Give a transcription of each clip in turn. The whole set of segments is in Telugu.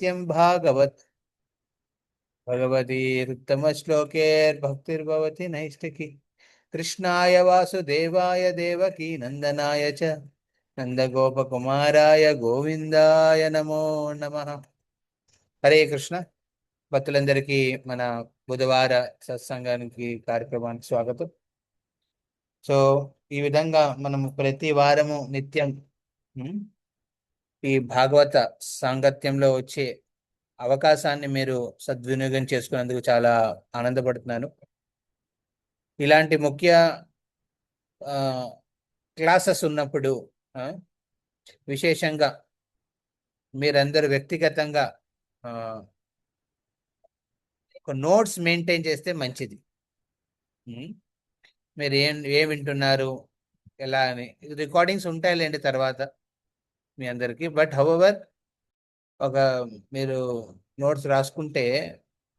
नित्यं भागवत भगवतीरुत्तमश्लोकेर्भक्तिर्भवति नैष्टिकी। कृष्णाय वासुदेवाय देवकी नंदनाय च నందగోపకుమారాయ గోవిందాయ నమో నమః. హరే కృష్ణ. భక్తులందరికీ మన బుధవార సత్సంగానికి కార్యక్రమానికి స్వాగతం. సో ఈ విధంగా మనం ప్రతి వారము నిత్యం ఉమ్, ఈ భాగవత సాంగత్యంలో వచ్చే అవకాశాన్ని మీరు సద్వినియోగం చేసుకున్నందుకు చాలా ఆనందపడుతున్నాను. ఇలాంటి ముఖ్య క్లాసెస్ ఉన్నప్పుడు ఆ, విశేషంగా మీరందరూ వ్యక్తిగతంగా ఆ, ఒక నోట్స్ మెయింటైన్ చేస్తే మంచిది. ఉమ్, మీరు ఏం వింటున్నారు ఎలా అని రికార్డింగ్స్ ఉంటాయిలేండి తర్వాత మీ అందరికీ. బట్ హౌఎవర్ ఒక మీరు నోట్స్ రాసుకుంటే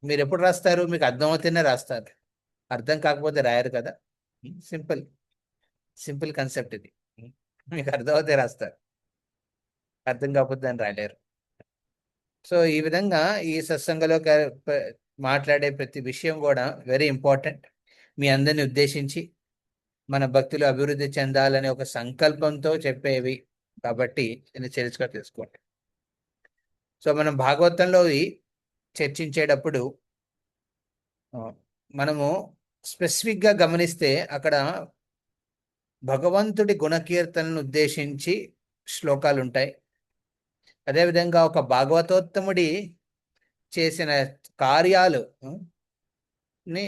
మీరు ఎప్పుడు రాస్తారు? మీకు అర్థమవుతూనే రాస్తారు, అర్థం కాకపోతే రాయరు కదా. సింపుల్ సింపుల్ కాన్సెప్ట్ ఇది. మీకు అర్థమవుతే రాస్తారు, అర్థం కాకపోతే దాన్ని రాయలేరు. సో ఈ విధంగా ఈ సత్సంగంలో మాట్లాడే ప్రతి విషయం కూడా వెరీ ఇంపార్టెంట్. మీ అందరిని ఉద్దేశించి మన భక్తులు అభివృద్ధి చెందాలనే ఒక సంకల్పంతో చెప్పేవి కాబట్టి దీన్ని చేర్చుగా తీసుకోండి. సో మనం భాగవతంలో చర్చించేటప్పుడు ఆ, మనము స్పెసిఫిక్గా గమనిస్తే అక్కడ భగవంతుడి గుణకీర్తనను ఉద్దేశించి శ్లోకాలు ఉంటాయి. అదేవిధంగా ఒక భాగవతోత్తముడి చేసిన కార్యాలు ని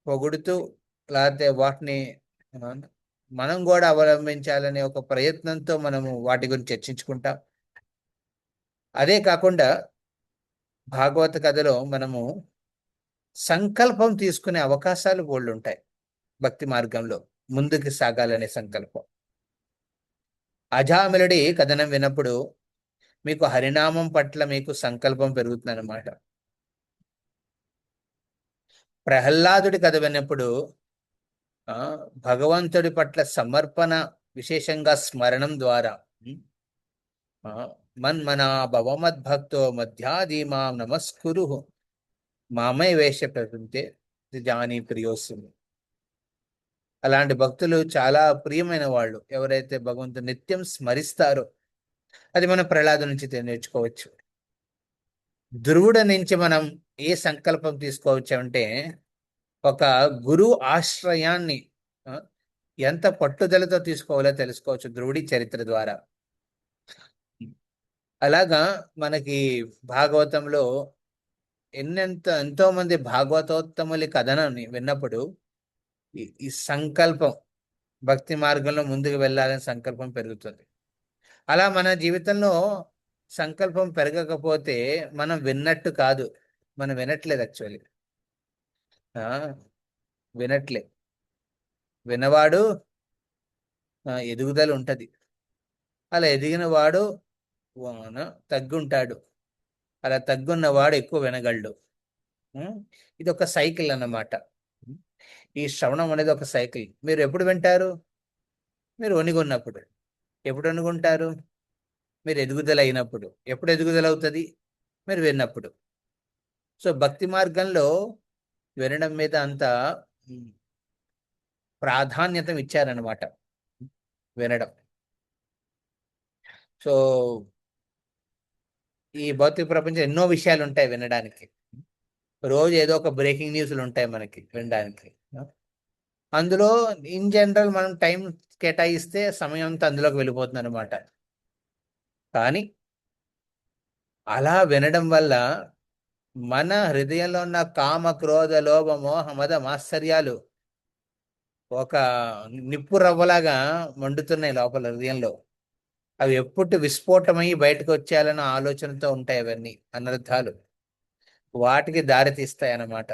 పొగుడుతూ లేకపోతే వాటిని ఆ, మనం కూడా అవలంబించాలనే ఒక ప్రయత్నంతో మనము వాటి గురించి చర్చించుకుంటాం. అదే కాకుండా భాగవత కథలో మనము సంకల్పం తీసుకునే అవకాశాలు బోల్డ్ ఉంటాయి. భక్తి మార్గంలో ముందుకు సాగాలనే సంకల్పం. అజామిలుడి కథనం విన్నప్పుడు మీకు హరినామం పట్ల మీకు సంకల్పం పెరుగుతుందన్నమాట. ప్రహ్లాదుడి కథ విన్నప్పుడు ఆ, భగవంతుడి పట్ల సమర్పణ, విశేషంగా స్మరణం ద్వారా ఆ, మన్మనా భవమద్భక్తో మధ్యాధీమాం నమస్కురు మామై వేష ప్రపంచే జానీ ప్రియోసులు. అలాంటి భక్తులు చాలా ప్రియమైన వాళ్ళు ఎవరైతే భగవంతుని నిత్యం స్మరిస్తారో. అది మనం ప్రహ్లాదు నుంచి నేర్చుకోవచ్చు. ధ్రువుడి నుంచి మనం ఏ సంకల్పం తీసుకోవచ్చు అంటే ఒక గురువు ఆశ్రయాన్ని ఆ, ఎంత పట్టుదలతో తీసుకోవాలో తెలుసుకోవచ్చు ధ్రువుడి చరిత్ర ద్వారా. అలాగా మనకి భాగవతంలో ఎంతో మంది భాగవతోత్తముల కథనాన్ని విన్నప్పుడు ఈ సంకల్పం, భక్తి మార్గంలో ముందుకు వెళ్ళాలని సంకల్పం పెరుగుతుంది. అలా మన జీవితంలో సంకల్పం పెరగకపోతే మనం విన్నట్టు కాదు, మనం వినట్లేదు యాక్చువల్లీ. వినట్లే. వినవాడు ఎదుగుదల ఉంటది. అలా ఎదిగిన వాడు తగ్గుంటాడు. అలా తగ్గున్నవాడు ఎక్కువ వినగలడు. ఇది ఒక సైకిల్ అన్నమాట. ఈ శ్రవణం అనేది ఒక సైకిల్. మీరు ఎప్పుడు వింటారు? మీరు ఒనిగొన్నప్పుడు. ఎప్పుడు ఒనుగుంటారు? మీరు ఎదుగుదల అయినప్పుడు. ఎప్పుడు ఎదుగుదల అవుతుంది? మీరు విన్నప్పుడు. సో భక్తి మార్గంలో వినడం మీద అంత ప్రాధాన్యత ఇచ్చారనమాట, వినడం. సో ఈ భౌతిక ప్రపంచం ఎన్నో విషయాలు ఉంటాయి వినడానికి. రోజు ఏదో ఒక బ్రేకింగ్ న్యూస్లు ఉంటాయి మనకి వినడానికి. అందులో ఇన్ జనరల్ మనం టైం కేటాయిస్తే సమయం అంతా అందులోకి వెళ్ళిపోతుంది అనమాట. కానీ అలా వినడం వల్ల మన హృదయంలో ఉన్న కామ, క్రోధ, లోభ, మోహ, మద, మాత్సర్యాలు ఒక నిప్పు రవ్వలాగా మండుతున్నాయి లోపల హృదయంలో. అవి ఎప్పుడు విస్ఫోటమై బయటకు వచ్చేయాలన్న ఆలోచనతో ఉంటాయి. అవన్నీ అనర్థాలు వాటికి దారి తీస్తాయి అన్నమాట.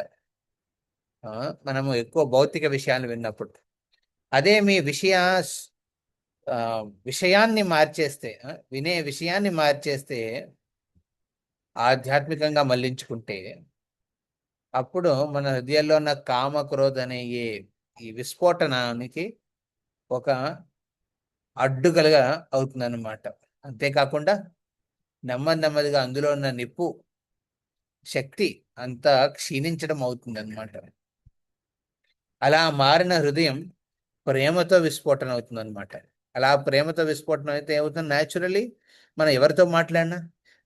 మనము ఎక్కువ భౌతిక విషయాలు విన్నప్పుడు. అదే మీ విషయాన్ని మార్చేస్తే, వినే విషయాన్ని మార్చేస్తే, ఆధ్యాత్మికంగా మళ్లించుకుంటే అప్పుడు మన హృదయాల్లో ఉన్న కామ, క్రోధ అనే ఈ విస్ఫోటనానికి ఒక అడ్డుకలుగా అవుతుందన్నమాట. అంతేకాకుండా నెమ్మదిగా అందులో ఉన్న నిప్పు శక్తి అంతా క్షీణించడం అవుతుంది అనమాట. అలా మారిన హృదయం ప్రేమతో విస్ఫోటన అవుతుంది అనమాట. అలా ప్రేమతో విస్ఫోటనం అయితే ఏమవుతుంది? న్యాచురలీ మనం ఎవరితో మాట్లాడినా,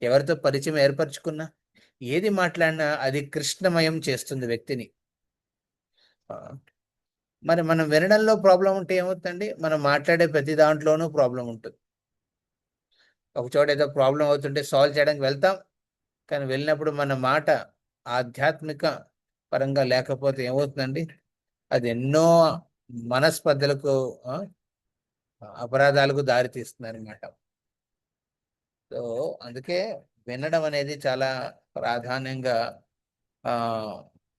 ఎవరితో పరిచయం ఏర్పరచుకున్నా, ఏది మాట్లాడినా అది కృష్ణమయం చేస్తుంది వ్యక్తిని. ఆ, మరి మనం వినడంలో ప్రాబ్లం ఉంటే ఏమవుతుందండి? మనం మాట్లాడే ప్రతి దాంట్లోనూ ప్రాబ్లం ఉంటుంది. ఒక చోట ఏదో ప్రాబ్లం అవుతుంటే సాల్వ్ చేయడానికి వెళ్తాం, కానీ వెళ్ళినప్పుడు మన మాట ఆధ్యాత్మిక పరంగా లేకపోతే ఏమవుతుందండి? అది ఎన్నో మనస్పర్ధలకు, ఆ, అపరాధాలకు దారి తీస్తుంది అనమాట. సో అందుకే వినడం అనేది చాలా ప్రాధాన్యంగా ఆ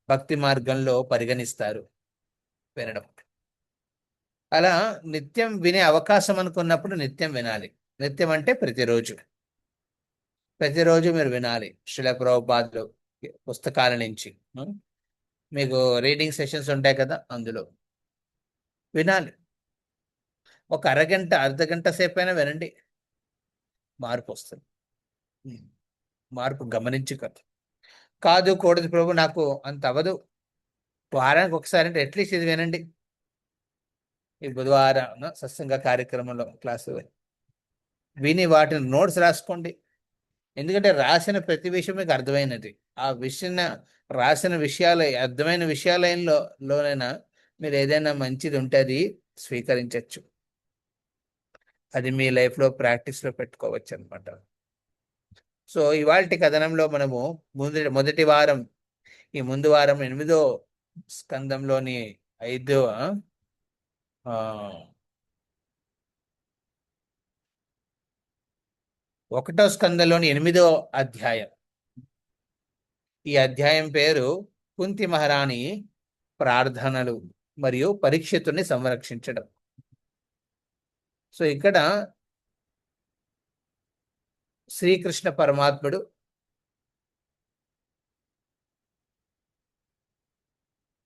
భక్తి మార్గంలో పరిగణిస్తారు, వినడం. అలా నిత్యం వినే అవకాశం అనుకున్నప్పుడు నిత్యం వినాలి. నిత్యం అంటే ప్రతిరోజు. ప్రతిరోజు మీరు వినాలి శ్రీల ప్రభుపాదులు పుస్తకాల నుంచి. ఉం? మీకు రీడింగ్ సెషన్స్ ఉంటాయి కదా, అందులో వినాలి. ఒక అరగంట అర్ధగంట సేపు అయినా వినండి, మార్పు వస్తుంది. ఉం. మార్పు గమనించుకోండి. కాదు కూడదు ప్రభు, నాకు అంత అవ్వదు, వారానికి ఒకసారి అంటే అట్లీస్ట్ ఇది వినండి. ఈ బుధవారం సత్సంగ కార్యక్రమంలో క్లాసు విని వాటిని నోట్స్ రాసుకోండి. ఎందుకంటే రాసిన ప్రతి విషయం మీకు అర్థమైనది. ఆ విషయం, రాసిన విషయాల అర్థమైన లోనైనా మీరు ఏదైనా మంచిది ఉంటే అది స్వీకరించవచ్చు. అది మీ లైఫ్లో ప్రాక్టీస్లో పెట్టుకోవచ్చు అనమాట. సో ఇవాల్టి కథనంలో మనము మొదటి వారం, ఈ ముందు వారం 8వ స్కందంలోని 5వ ఆ 1వ స్కందంలోని 8వ అధ్యాయం. ఈ అధ్యాయం పేరు కుంతి మహారాణి ప్రార్థనలు మరియు పరీక్షితుని సంరక్షించడం. సో ఇక్కడ శ్రీకృష్ణ పరమాత్ముడు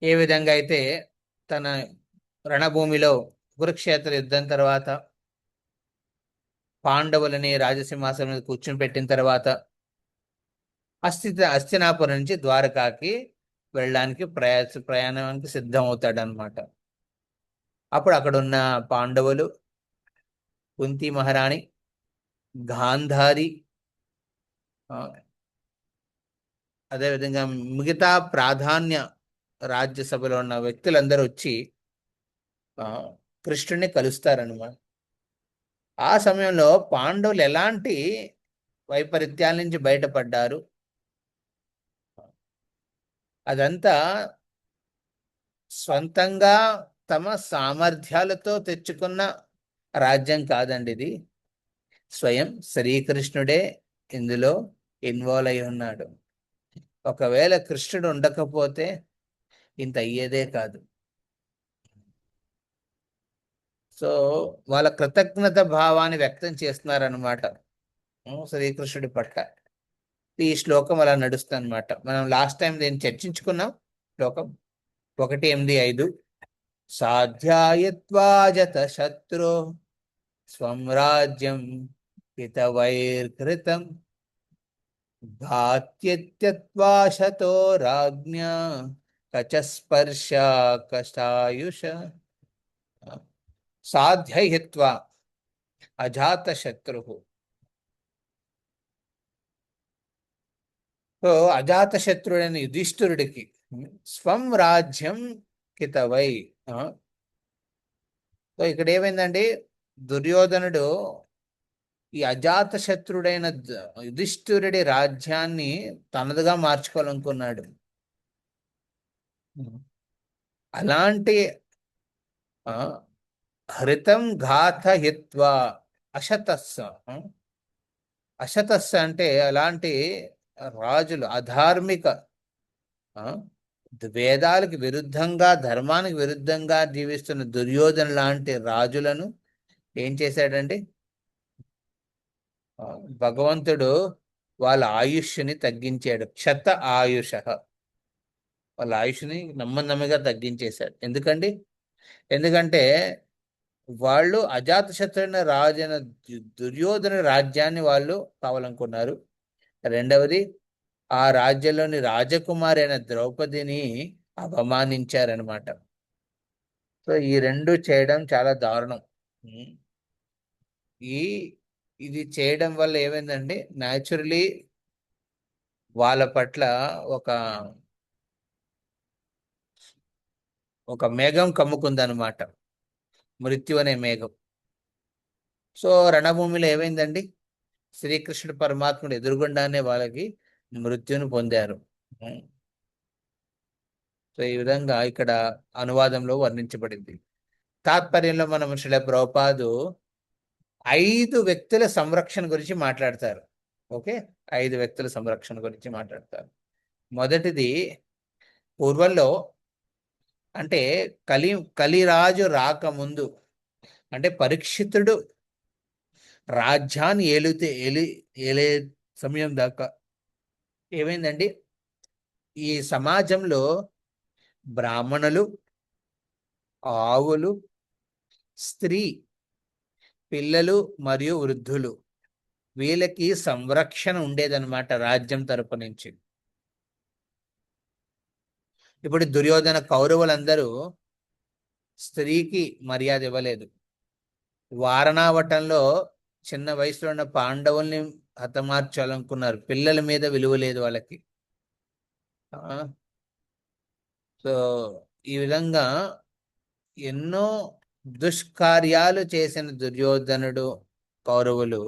ఏ విధంగా అయితే తన రణభూమిలో కురుక్షేత్ర యుద్ధం తర్వాత పాండవులని రాజసింహాసనం మీద కూర్చుని పెట్టిన తర్వాత అస్తినాపురం నుంచి ద్వారకాకి వెళ్ళడానికి ప్రయాణానికి సిద్ధం అవుతాడనమాట. అప్పుడు అక్కడ ఉన్న పాండవులు, కుంతి మహారాణి, గాంధారి, ఆ, అదేవిధంగా మిగతా ప్రాధాన్య రాజ్యసభలో ఉన్న వ్యక్తులందరూ వచ్చి ఆ, కృష్ణుడిని కలుస్తారనమాట. ఆ సమయంలో పాండవులు ఎలాంటి వైపరీత్యాల నుంచి బయటపడ్డారు, అదంతా స్వంతంగా తమ సామర్థ్యాలతో తెచ్చుకున్న రాజ్యం కాదండి. ఇది స్వయం శ్రీకృష్ణుడే ఇందులో ఇన్వాల్వ్ అయి ఉన్నాడు. ఒకవేళ కృష్ణుడు ఉండకపోతే ఇంత అయ్యేదే కాదు. సో వాళ్ళ కృతజ్ఞత భావాన్ని వ్యక్తం చేస్తున్నారనమాట శ్రీకృష్ణుడి పట్ల. ఈ శ్లోకం అలా నడుస్తుంది అనమాట. మనం లాస్ట్ టైం దీన్ని చర్చించుకున్నాం. శ్లోకం 1:8-5. సాధ్యాయత్వాజత శత్రు స్వం రాజ్యం హితవైర్కృతం ఘాత్యత్యత్వాశతో రాజ్ఞా కచస్పర్శ కషాయుష సాధ్యయిత్వా అజాత శత్రు. సో అజాత శత్రుడైన యుధిష్ఠిరుడికి స్వం రాజ్యం కితవై. సో ఇక్కడ ఏమైందండి? దుర్యోధనుడు ఈ అజాత శత్రుడైన యుధిష్ఠిరుడి రాజ్యాన్ని తనదుగా మార్చుకోవాలనుకున్నాడు. అలాంటి హృతం ఘాతహిత్వా అశతస్స. అశతస్స అంటే అలాంటి రాజులు, అధార్మిక, వేదాలకు విరుద్ధంగా, ధర్మానికి విరుద్ధంగా జీవిస్తున్న దుర్యోధన లాంటి రాజులను ఏం చేశాడండి? భగవంతుడు వాళ్ళ ఆయుష్ని తగ్గించాడు. క్షత ఆయుష, వాళ్ళ ఆయుష్ని నెమ్మదిగా తగ్గించేశాడు. ఎందుకంటే వాళ్ళు అజాతశత్రుని రాజైన దుర్యోధన రాజ్యాన్ని వాళ్ళు కావాలనుకున్నారు. రెండవది, ఆ రాజ్యంలోని రాజకుమారి అయిన ద్రౌపదిని అవమానించారనమాట. సో ఈ రెండు చేయడం చాలా దారుణం. ఉమ్. ఈ ఇది చేయడం వల్ల ఏమైందంటే న్యాచురలీ వాళ్ళ పట్ల ఒక ఒక మేఘం కమ్ముకుందనమాట, మృత్యు అనే మేఘం. సో రణభూమిలో ఏమైందండి, శ్రీకృష్ణుడు పరమాత్ముడు ఎదురుగుండానే వాళ్ళకి మృత్యుని పొందారు. ఉం. సో ఈ విధంగా ఇక్కడ అనువాదంలో వర్ణించబడింది. తాత్పర్యంలో మనం శ్రీల ప్రభుపాదు 5 వ్యక్తుల సంరక్షణ గురించి మాట్లాడతారు. ఓకే, 5 వ్యక్తుల సంరక్షణ గురించి మాట్లాడతారు. మొదటిది, పూర్వంలో అంటే కలిరాజు రాకముందు, అంటే పరీక్షితుడు రాజ్యాన్ని ఏలే సమయం దాకా ఏమైందండి, ఈ సమాజంలో బ్రాహ్మణులు, ఆవులు, స్త్రీ, పిల్లలు మరియు వృద్ధులు, వీళ్ళకి సంరక్షణ ఉండేదన్నమాట రాజ్యం తరపు నుంచి. ఇప్పుడు దుర్యోధన కౌరవులందరూ స్త్రీకి మర్యాద ఇవ్వలేదు. వారణావటంలో చిన్న వయసులో ఉన్న పాండవుల్ని హతమార్చాలనుకున్నారు. పిల్లల మీద విలువ లేదు వాళ్ళకి. సో ఈ విధంగా ఎన్నో దుష్కార్యాలు చేసిన దుర్యోధనుడు, కౌరవులు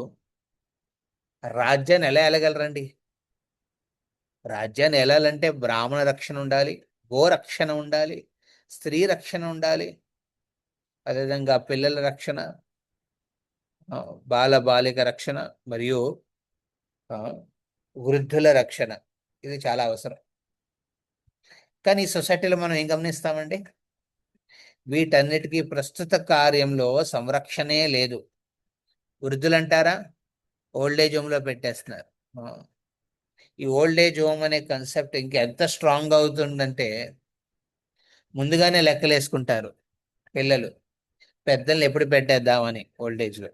రాజ్యాన్ని ఎలా వెళ్ళగలరండి? రాజ్యాన్ని వెళ్ళాలంటే బ్రాహ్మణ రక్షణ ఉండాలి, గోరక్షణ ఉండాలి, స్త్రీ రక్షణ ఉండాలి, అదేవిధంగా పిల్లల రక్షణ, బాల బాలిక రక్షణ మరియు వృద్ధుల రక్షణ. ఇది చాలా అవసరం. కానీ ఈ సొసైటీలో మనం ఏం గమనిస్తామండి, వీటన్నిటికీ ప్రస్తుత కార్యంలో సంరక్షణే లేదు. వృద్ధులు అంటారా, ఓల్డ్ ఏజ్ హోమ్లో పెట్టేస్తున్నారు. ఈ ఓల్డ్ ఏజ్ హోమ్ అనే కాన్సెప్ట్ ఇంకెంత స్ట్రాంగ్ అవుతుందంటే ముందుగానే లెక్కలేసుకుంటారు పిల్లలు, పెద్దల్ని ఎప్పుడు పెట్టేద్దామని. ఓల్డ్ ఏజ్లో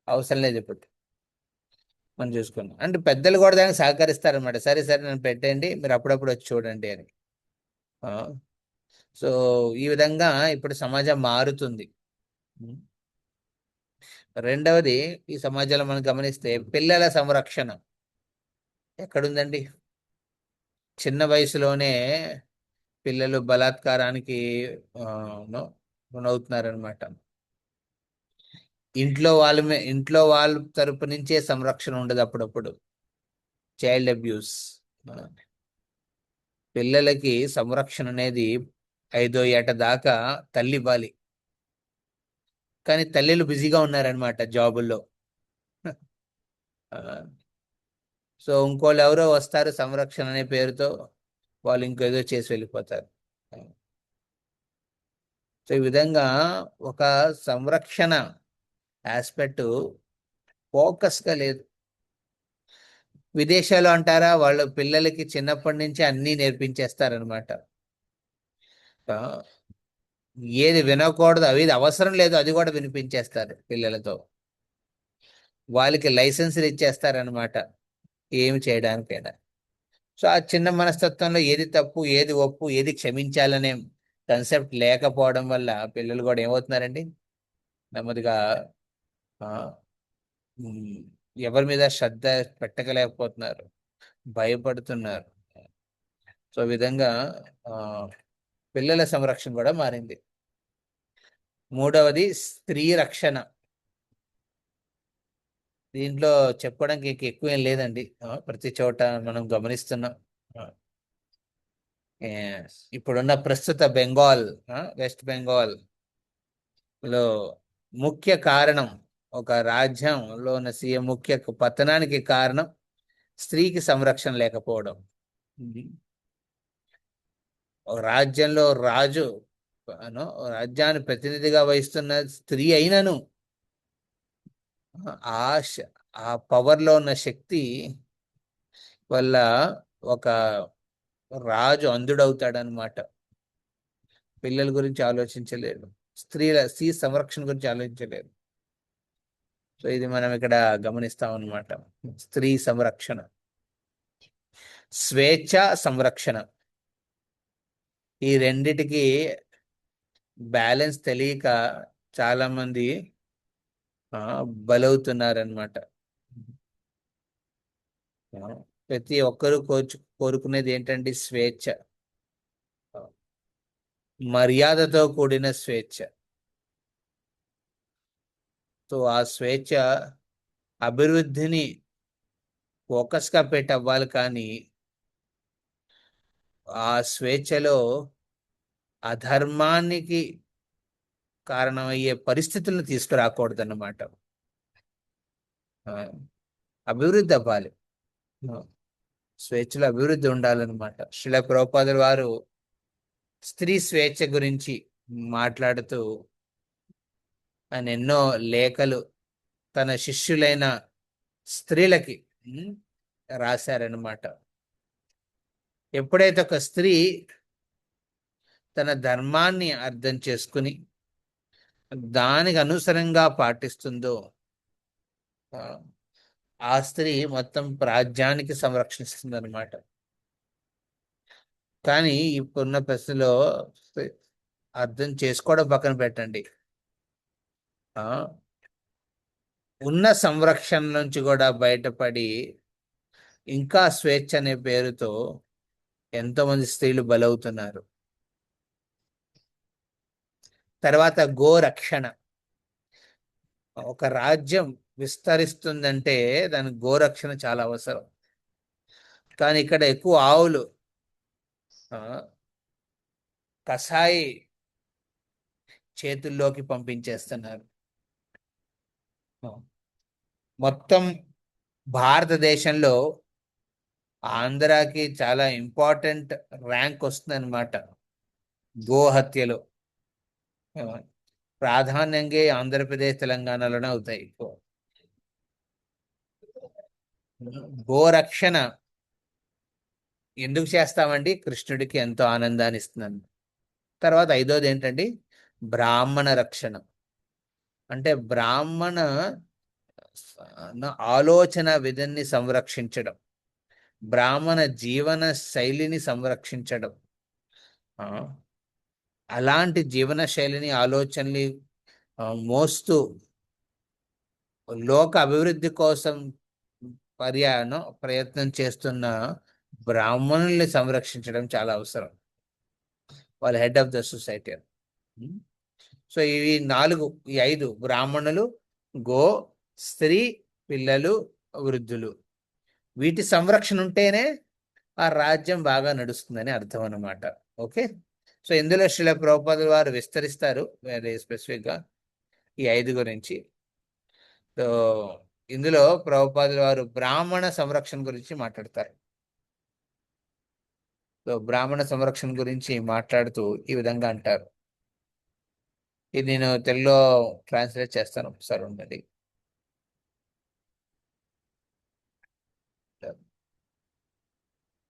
అవసరం లేదు ఇప్పుడు మనం చూసుకున్నాం అంటే పెద్దలు కూడా దానికి సహకరిస్తారనమాట. సరే సరే నన్ను పెట్టండి, మీరు అప్పుడప్పుడు వచ్చి చూడండి అని. సో ఈ విధంగా ఇప్పుడు సమాజం మారుతుంది. రెండవది, ఈ సమాజంలో మనం గమనిస్తే పిల్లల సంరక్షణ ఎక్కడుందండి? చిన్న వయసులోనే పిల్లలు బలాత్కారానికి గురవుతున్నారనమాట. ఇంట్లో వాళ్ళ తరపు నుంచే సంరక్షణ ఉండదు అప్పుడప్పుడు. Child abuse. పిల్లలకి సంరక్షణ అనేది 5వ ఏట దాకా తల్లి ఇవ్వాలి. కానీ తల్లిలు బిజీగా ఉన్నారనమాట జాబుల్లో. సో ఇంకోళ్ళు ఎవరో వస్తారు సంరక్షణ అనే పేరుతో, వాళ్ళు ఇంకేదో చేసి వెళ్ళిపోతారు. సో ఈ విధంగా ఒక సంరక్షణ ఆస్పెక్ట్ ఫోకస్గా లేదు. విదేశాలు అంటారా, వాళ్ళు పిల్లలకి చిన్నప్పటి నుంచి అన్నీ నేర్పించేస్తారనమాట. ఏది వినకూడదు, అవి అవసరం లేదు అది కూడా వినిపించేస్తారు పిల్లలతో. వాళ్ళకి లైసెన్సులు ఇచ్చేస్తారనమాట ఏమి చేయడానికైనా. సో ఆ చిన్న మనస్తత్వంలో ఏది తప్పు, ఏది ఒప్పు, ఏది క్షమించాలనే కన్సెప్ట్ లేకపోవడం వల్ల పిల్లలు కూడా ఏమవుతున్నారండి, నెమ్మదిగా ఎవరి మీద శ్రద్ధ పెట్టగలేకపోతున్నారు, భయపడుతున్నారు. సో విధంగా పిల్లల సంరక్షణ కూడా మారింది. మూడవది, స్త్రీ రక్షణ. దీంట్లో చెప్పడానికి ఎక్కువ ఏం లేదండి, ప్రతి చోట మనం గమనిస్తున్నాం. ఇప్పుడున్న ప్రస్తుత బెంగాల్, వెస్ట్ బెంగాల్ లో ముఖ్య కారణం, ఒక రాజ్యంలో ఉన్న సీఎం ముఖ్య పతనానికి కారణం స్త్రీకి సంరక్షణ లేకపోవడం. రాజ్యంలో రాజు రాజ్యాన్ని ప్రతినిధిగా వహిస్తున్న స్త్రీ అయినను ఆ పవర్లో ఉన్న శక్తి వల్ల ఒక రాజు అంధుడవుతాడనమాట. పిల్లల గురించి ఆలోచించలేడు. స్త్రీ సంరక్షణ గురించి ఆలోచించలేదు. సో ఇది మనం ఇక్కడ గమనిస్తాం అన్నమాట. స్త్రీ సంరక్షణ, స్వేచ్ఛ సంరక్షణ, ఈ రెండిటికి బ్యాలెన్స్ తెలియక చాలా మంది బలవుతున్నారనమాట. ప్రతి ఒక్కరూ కోరుకునేది ఏంటంటే స్వేచ్ఛ, మర్యాదతో కూడిన స్వేచ్ఛ. సో ఆ స్వేచ్ఛ అభివృద్ధిని ఫోకస్గా పెట్టి అవ్వాలి, కానీ ఆ స్వేచ్ఛలో అధర్మానికి కారణమయ్యే పరిస్థితులను తీసుకురాకూడదన్నమాట. అభివృద్ధి అవ్వాలి, స్వేచ్ఛలో అభివృద్ధి ఉండాలన్నమాట. శ్రీల ప్రభుపాదుల వారు స్త్రీ స్వేచ్ఛ గురించి మాట్లాడుతూ ఆయన ఎన్నో లేఖలు తన శిష్యులైన స్త్రీలకి రాశారనమాట. ఎప్పుడైతే ఒక స్త్రీ తన ధర్మాన్ని అర్థం చేసుకుని దానికి అనుసరంగా పాటిస్తుందో ఆ స్త్రీ మొత్తం రాజ్యానికి సంరక్షిస్తుంది అనమాట. కానీ ఇప్పుడున్న ప్రశ్నలో అర్థం చేసుకోవడం పక్కన పెట్టండి, ఉన్న సంరక్షణ నుంచి కూడా బయటపడి ఇంకా స్వేచ్ఛ అనే పేరుతో ఎంతోమంది స్త్రీలు బలవుతున్నారు. తర్వాత గోరక్షణ. ఒక రాజ్యం విస్తరిస్తుందంటే దానికి గోరక్షణ చాలా అవసరం. కానీ ఇక్కడ ఎక్కువ ఆవులు కసాయి చేతుల్లోకి పంపించేస్తున్నారు. మొత్తం భారతదేశంలో ఆంధ్రాకి చాలా ఇంపార్టెంట్ ర్యాంక్ వస్తుంది అనమాట గోహత్యలో. ప్రాధాన్యంగా ఆంధ్రప్రదేశ్ తెలంగాణలోనే అవుతాయి. గోరక్షణ ఎందుకు చేస్తామండి? కృష్ణుడికి ఎంతో ఆనందాన్ని ఇస్తున్నాను. తర్వాత ఐదోది ఏంటండి? బ్రాహ్మణ రక్షణ. అంటే బ్రాహ్మణ ఆలోచన విధాన్ని సంరక్షించడం, బ్రాహ్మణ జీవన శైలిని సంరక్షించడం, అలాంటి జీవన శైలిని ఆలోచనని మోస్తూ లోక అభివృద్ధి కోసం ప్రయత్నం చేస్తున్న బ్రాహ్మణుల్ని సంరక్షించడం చాలా అవసరం. వాళ్ళ head of the society. So ఇవి ఈ ఐదు: బ్రాహ్మణులు, గో, స్త్రీ, పిల్లలు, వృద్ధులు. వీటి సంరక్షణ ఉంటేనే ఆ రాజ్యం బాగా నడుస్తుందని అర్థం అన్నమాట. ఓకే. సో ఇందులో శ్రీల ప్రభుపాదుల వారు విస్తరిస్తారు వెరీ స్పెసిఫిక్గా ఈ ఐదు గురించి. సో ఇందులో ప్రభుపాదుల వారు బ్రాహ్మణ సంరక్షణ గురించి మాట్లాడతారు. సో బ్రాహ్మణ సంరక్షణ గురించి మాట్లాడుతూ ఈ విధంగా అంటారు. ఇది నేను తెలుగులో ట్రాన్స్లేట్ చేస్తాను, ఒకసారి ఉండండి.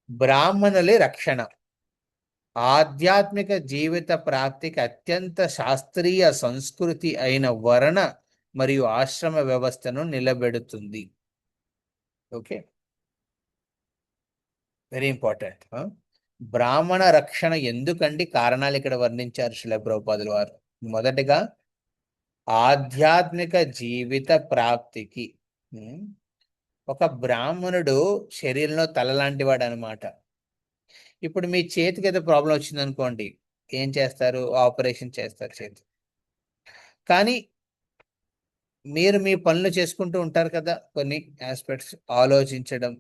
బ్రాహ్మణుల రక్షణ ఆధ్యాత్మిక జీవిత ప్రాప్తికి అత్యంత శాస్త్రీయ సంస్కృతి అయిన వర్ణ మరియు ఆశ్రమ వ్యవస్థను నిలబెడుతుంది. Okay, very important. బ్రాహ్మణ రక్షణ ఎందుకండి? కారణాలు ఇక్కడ వర్ణించారు శ్రీల ప్రభుపాదుల వారు. మొదటిగా ఆధ్యాత్మిక జీవిత ప్రాప్తికి. ఒక బ్రాహ్మణుడు శరీరంలో తల లాంటి వాడు అనమాట. ఇప్పుడు మీ చేతికి ఏదో ప్రాబ్లం వచ్చింది అనుకోండి, ఏం చేస్తారు? ఆపరేషన్ చేస్తారు చేతి. కానీ మీరు మీ పనులు చేసుకుంటూ ఉంటారు కదా, కొన్ని ఆస్పెక్ట్స్ ఆలోచించడం.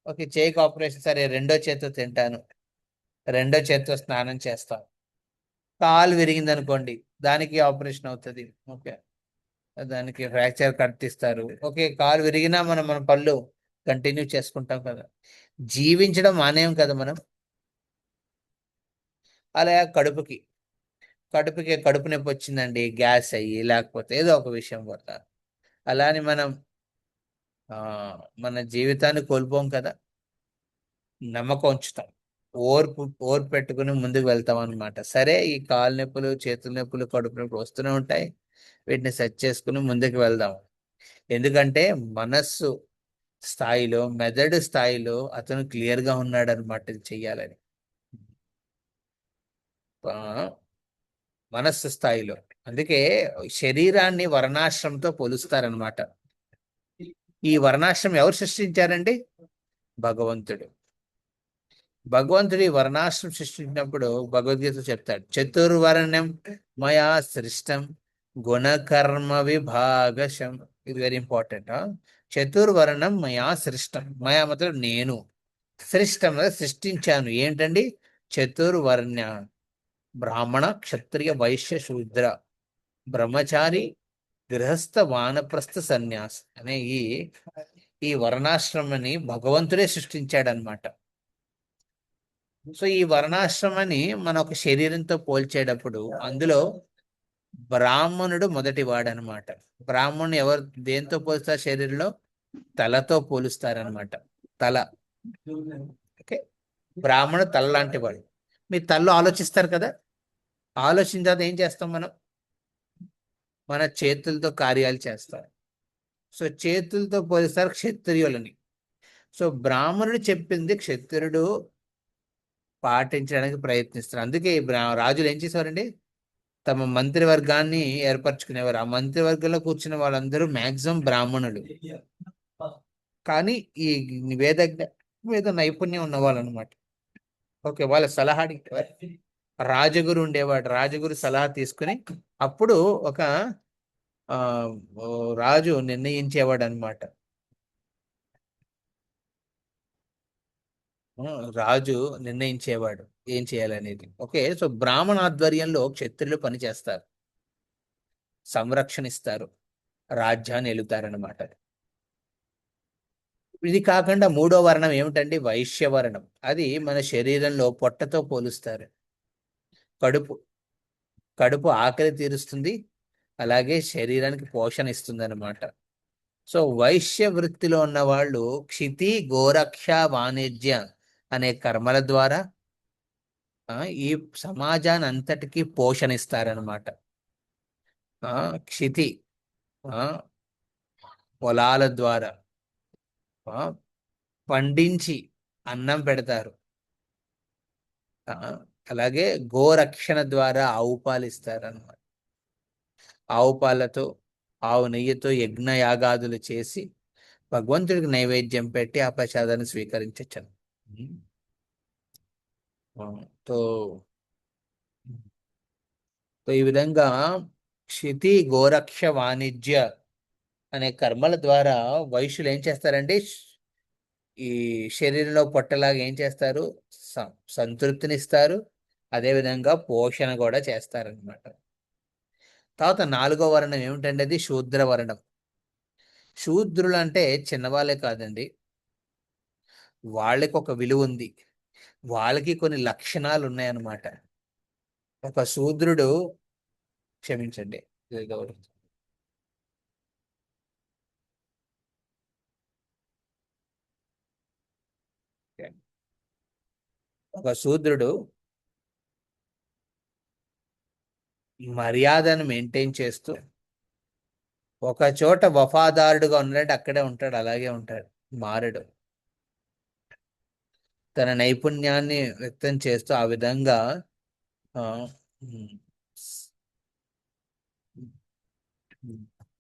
ఓకే, చేయికి ఆపరేషన్, సరే రెండో చేతితో తింటాను, రెండో చేతితో స్నానం చేస్తాను. కాలు విరిగింది అనుకోండి, దానికి ఆపరేషన్ అవుతుంది. ఓకే, దానికి ఫ్రాక్చర్ కట్టిస్తారు. ఓకే, కాలు విరిగినా మనం మన పనులు కంటిన్యూ చేసుకుంటాం కదా, జీవించడం మానేయం కదా మనం. అలా కడుపు నొప్పి వచ్చిందండి, గ్యాస్ అయ్యి, లేకపోతే ఏదో ఒక విషయం వల్ల, అలాని మనం మన జీవితాన్ని కోల్పోం కదా, నమ్మకం ఉంచుతాం. ఓర్పు ఓర్పు పెట్టుకుని ముందుకు వెళ్తాం అనమాట. సరే, ఈ కాలు నొప్పులు, చేతుల నొప్పులు, కడుపు నొప్పులు వస్తూనే ఉంటాయి. వీటిని సెట్ చేసుకుని ముందుకు వెళ్దాం. ఎందుకంటే మనస్సు స్థాయిలో, మెదడు స్థాయిలో అతను క్లియర్ గా ఉన్నాడు అనమాట ఇది చెయ్యాలని. ఆ, మనస్సు స్థాయిలో. అందుకే శరీరాన్ని వర్ణాశ్రమంతో పోలుస్తారనమాట. ఈ వర్ణాశ్రమం ఎవరు సృష్టించారండి? భగవంతుడు. భగవంతుడి వర్ణాశ్రమం సృష్టించినప్పుడు భగవద్గీత చెప్తాడు, చతుర్వర్ణం మయా సృష్టం గుణకర్మ విభాగశం. ఇది వెరీ ఇంపార్టెంట్. చతుర్వర్ణం మయా సృష్టం. మయా మాత్రం నేను, సృష్టం సృష్టించాను. ఏంటండి? చతుర్వర్ణ, బ్రాహ్మణ, క్షత్రియ, వైశ్య, శూద్ర, బ్రహ్మచారి, గృహస్థ, వానప్రస్థ, సన్యాసి అనే ఈ వర్ణాశ్రమాన్ని భగవంతుడే సృష్టించాడనమాట. సో ఈ వర్ణాశ్రమాన్ని మన ఒక శరీరంతో పోల్చేటప్పుడు అందులో బ్రాహ్మణుడు మొదటి వాడనమాట. బ్రాహ్మణుడు ఎవరు దేంతో పోలుస్తారు? శరీరంలో తలతో పోలుస్తారనమాట. తల. ఓకే. బ్రాహ్మణుడు తల లాంటి వాడు. మీరు తలలో ఆలోచిస్తారు కదా, ఆలోచించిన తర్వాత ఏం చేస్తాం మనం? మన చేతులతో కార్యాలు చేస్తాం. సో చేతులతో పోలిస్తారు క్షత్రియులని. సో బ్రాహ్మణుడు చెప్పింది క్షత్రుడు పాటించడానికి ప్రయత్నిస్తారు. అందుకే రాజులు ఏం చేసేవారండి? తమ మంత్రివర్గాన్ని ఏర్పరచుకునేవారు. ఆ మంత్రివర్గంలో కూర్చున్న వాళ్ళందరూ మాక్సిమం బ్రాహ్మణులు. కానీ ఈ వేద వేద నైపుణ్యం ఉన్నవాళ్ళు అనమాట. ఓకే. వాళ్ళ సలహా అడిగేవారు. రాజగురు ఉండేవాడు. రాజగురు సలహా తీసుకుని అప్పుడు ఒక ఆ ఓ రాజు నిర్ణయించేవాడు అనమాట. రాజు నిర్ణయించేవాడు ఏం చేయాలనేది. ఓకే. సో బ్రాహ్మణ ఆధ్వర్యంలో క్షత్రులు పనిచేస్తారు, సంరక్షణ ఇస్తారు, రాజ్యాన్ని ఏలుతారనమాట. ఇది కాకుండా మూడో వర్ణం ఏమిటండి? వైశ్యవర్ణం. అది మన శరీరంలో పొట్టతో పోలుస్తారు. కడుపు. కడుపు ఆకలి తీరుస్తుంది, అలాగే శరీరానికి పోషణ ఇస్తుంది అనమాట. సో వైశ్య వృత్తిలో ఉన్న వాళ్ళు క్షితి, గోరక్ష, వాణిజ్య అనే కర్మల ద్వారా ఈ సమాజాన్ని అంతటికీ పోషణ ఇస్తారనమాట. క్షితి, ఆ, పొలాల ద్వారా ఆ, పండించి అన్నం పెడతారు. ఆ, అలాగే గోరక్షణ ద్వారా ఆవు పాలు ఇస్తారనమాట. ఆవు పాలతో, ఆవు నెయ్యితో యజ్ఞ యాగాదులు చేసి భగవంతుడికి నైవేద్యం పెట్టి ఆ ప్రసాదాన్ని స్వీకరించచ్చు. తో తో ఈ విధంగా క్షితి, గోరక్ష, వాణిజ్య అనే కర్మల ద్వారా వైశ్యులు ఏం చేస్తారంటే ఈ శరీరంలో పొట్టలాగా ఏం చేస్తారు? సంతృప్తినిస్తారు, అదేవిధంగా పోషణ కూడా చేస్తారనమాట. తర్వాత నాలుగో వర్ణం ఏమిటంటే అది శూద్ర వర్ణం. శూద్రులు అంటే చిన్నవాళ్ళే కాదండి, వాళ్ళకి ఒక విలువ ఉంది, వాళ్ళకి కొన్ని లక్షణాలు ఉన్నాయన్నమాట. ఒక శూద్రుడు, క్షమించండి, ఇది గౌరవం. ఒక శూద్రుడు మర్యాదను మెయింటైన్ చేస్తూ ఒక చోట వఫాదారుడుగా ఉన్నాడు, అక్కడే ఉంటాడు, అలాగే ఉంటాడు, మారడు. తన నైపుణ్యాన్ని వ్యక్తం చేస్తూ ఆ విధంగా ఆ, ఉమ్,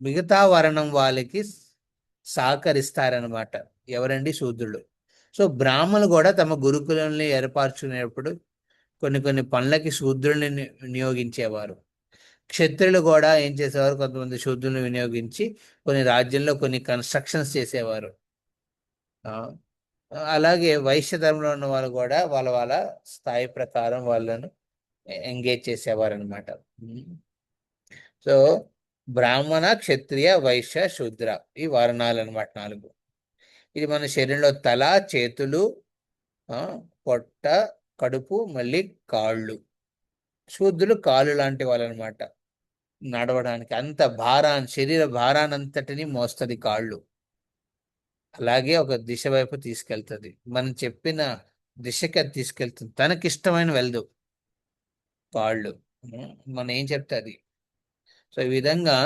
మిగతా వర్ణం వాళ్ళకి సహకరిస్తారనమాట. ఎవరండి? శూద్రులు. సో బ్రాహ్మణులు కూడా తమ గురుకులని ఏర్పరచుకునేటప్పుడు కొన్ని కొన్ని పనులకి శూద్రుల్ని వినియోగించేవారు. క్షత్రులు కూడా ఏం చేసేవారు? కొంతమంది శూద్రులను వినియోగించి కొన్ని రాజ్యంలో కొన్ని కన్స్ట్రక్షన్స్ చేసేవారు. ఆ, అలాగే వైశ్య ధర్మంలో ఉన్న వాళ్ళు కూడా వాళ్ళ వాళ్ళ స్థాయి ప్రకారం వాళ్ళను ఎంగేజ్ చేసేవారు అనమాట. సో బ్రాహ్మణ, క్షత్రియ, వైశ్య, శూద్ర, ఈ వర్ణాలు అనమాట నాలుగు. ఇది మన శరీరంలో తల, చేతులు, ఆ పొట్ట, కడుపు, మళ్ళీ కాళ్ళు. శూద్రులు కాళ్ళు లాంటి వాళ్ళు అనమాట. నడవడానికి అంత భారాన్ని, శరీర భారాన్నంతటిని మోస్తుంది కాళ్ళు. అలాగే ఒక దిశ వైపు తీసుకెళ్తుంది. మనం చెప్పిన దిశకి అది తీసుకెళ్తుంది, తనకిష్టమైన వెళ్దు వాళ్ళు. మనం ఏం చెప్తే అది. సో ఈ విధంగా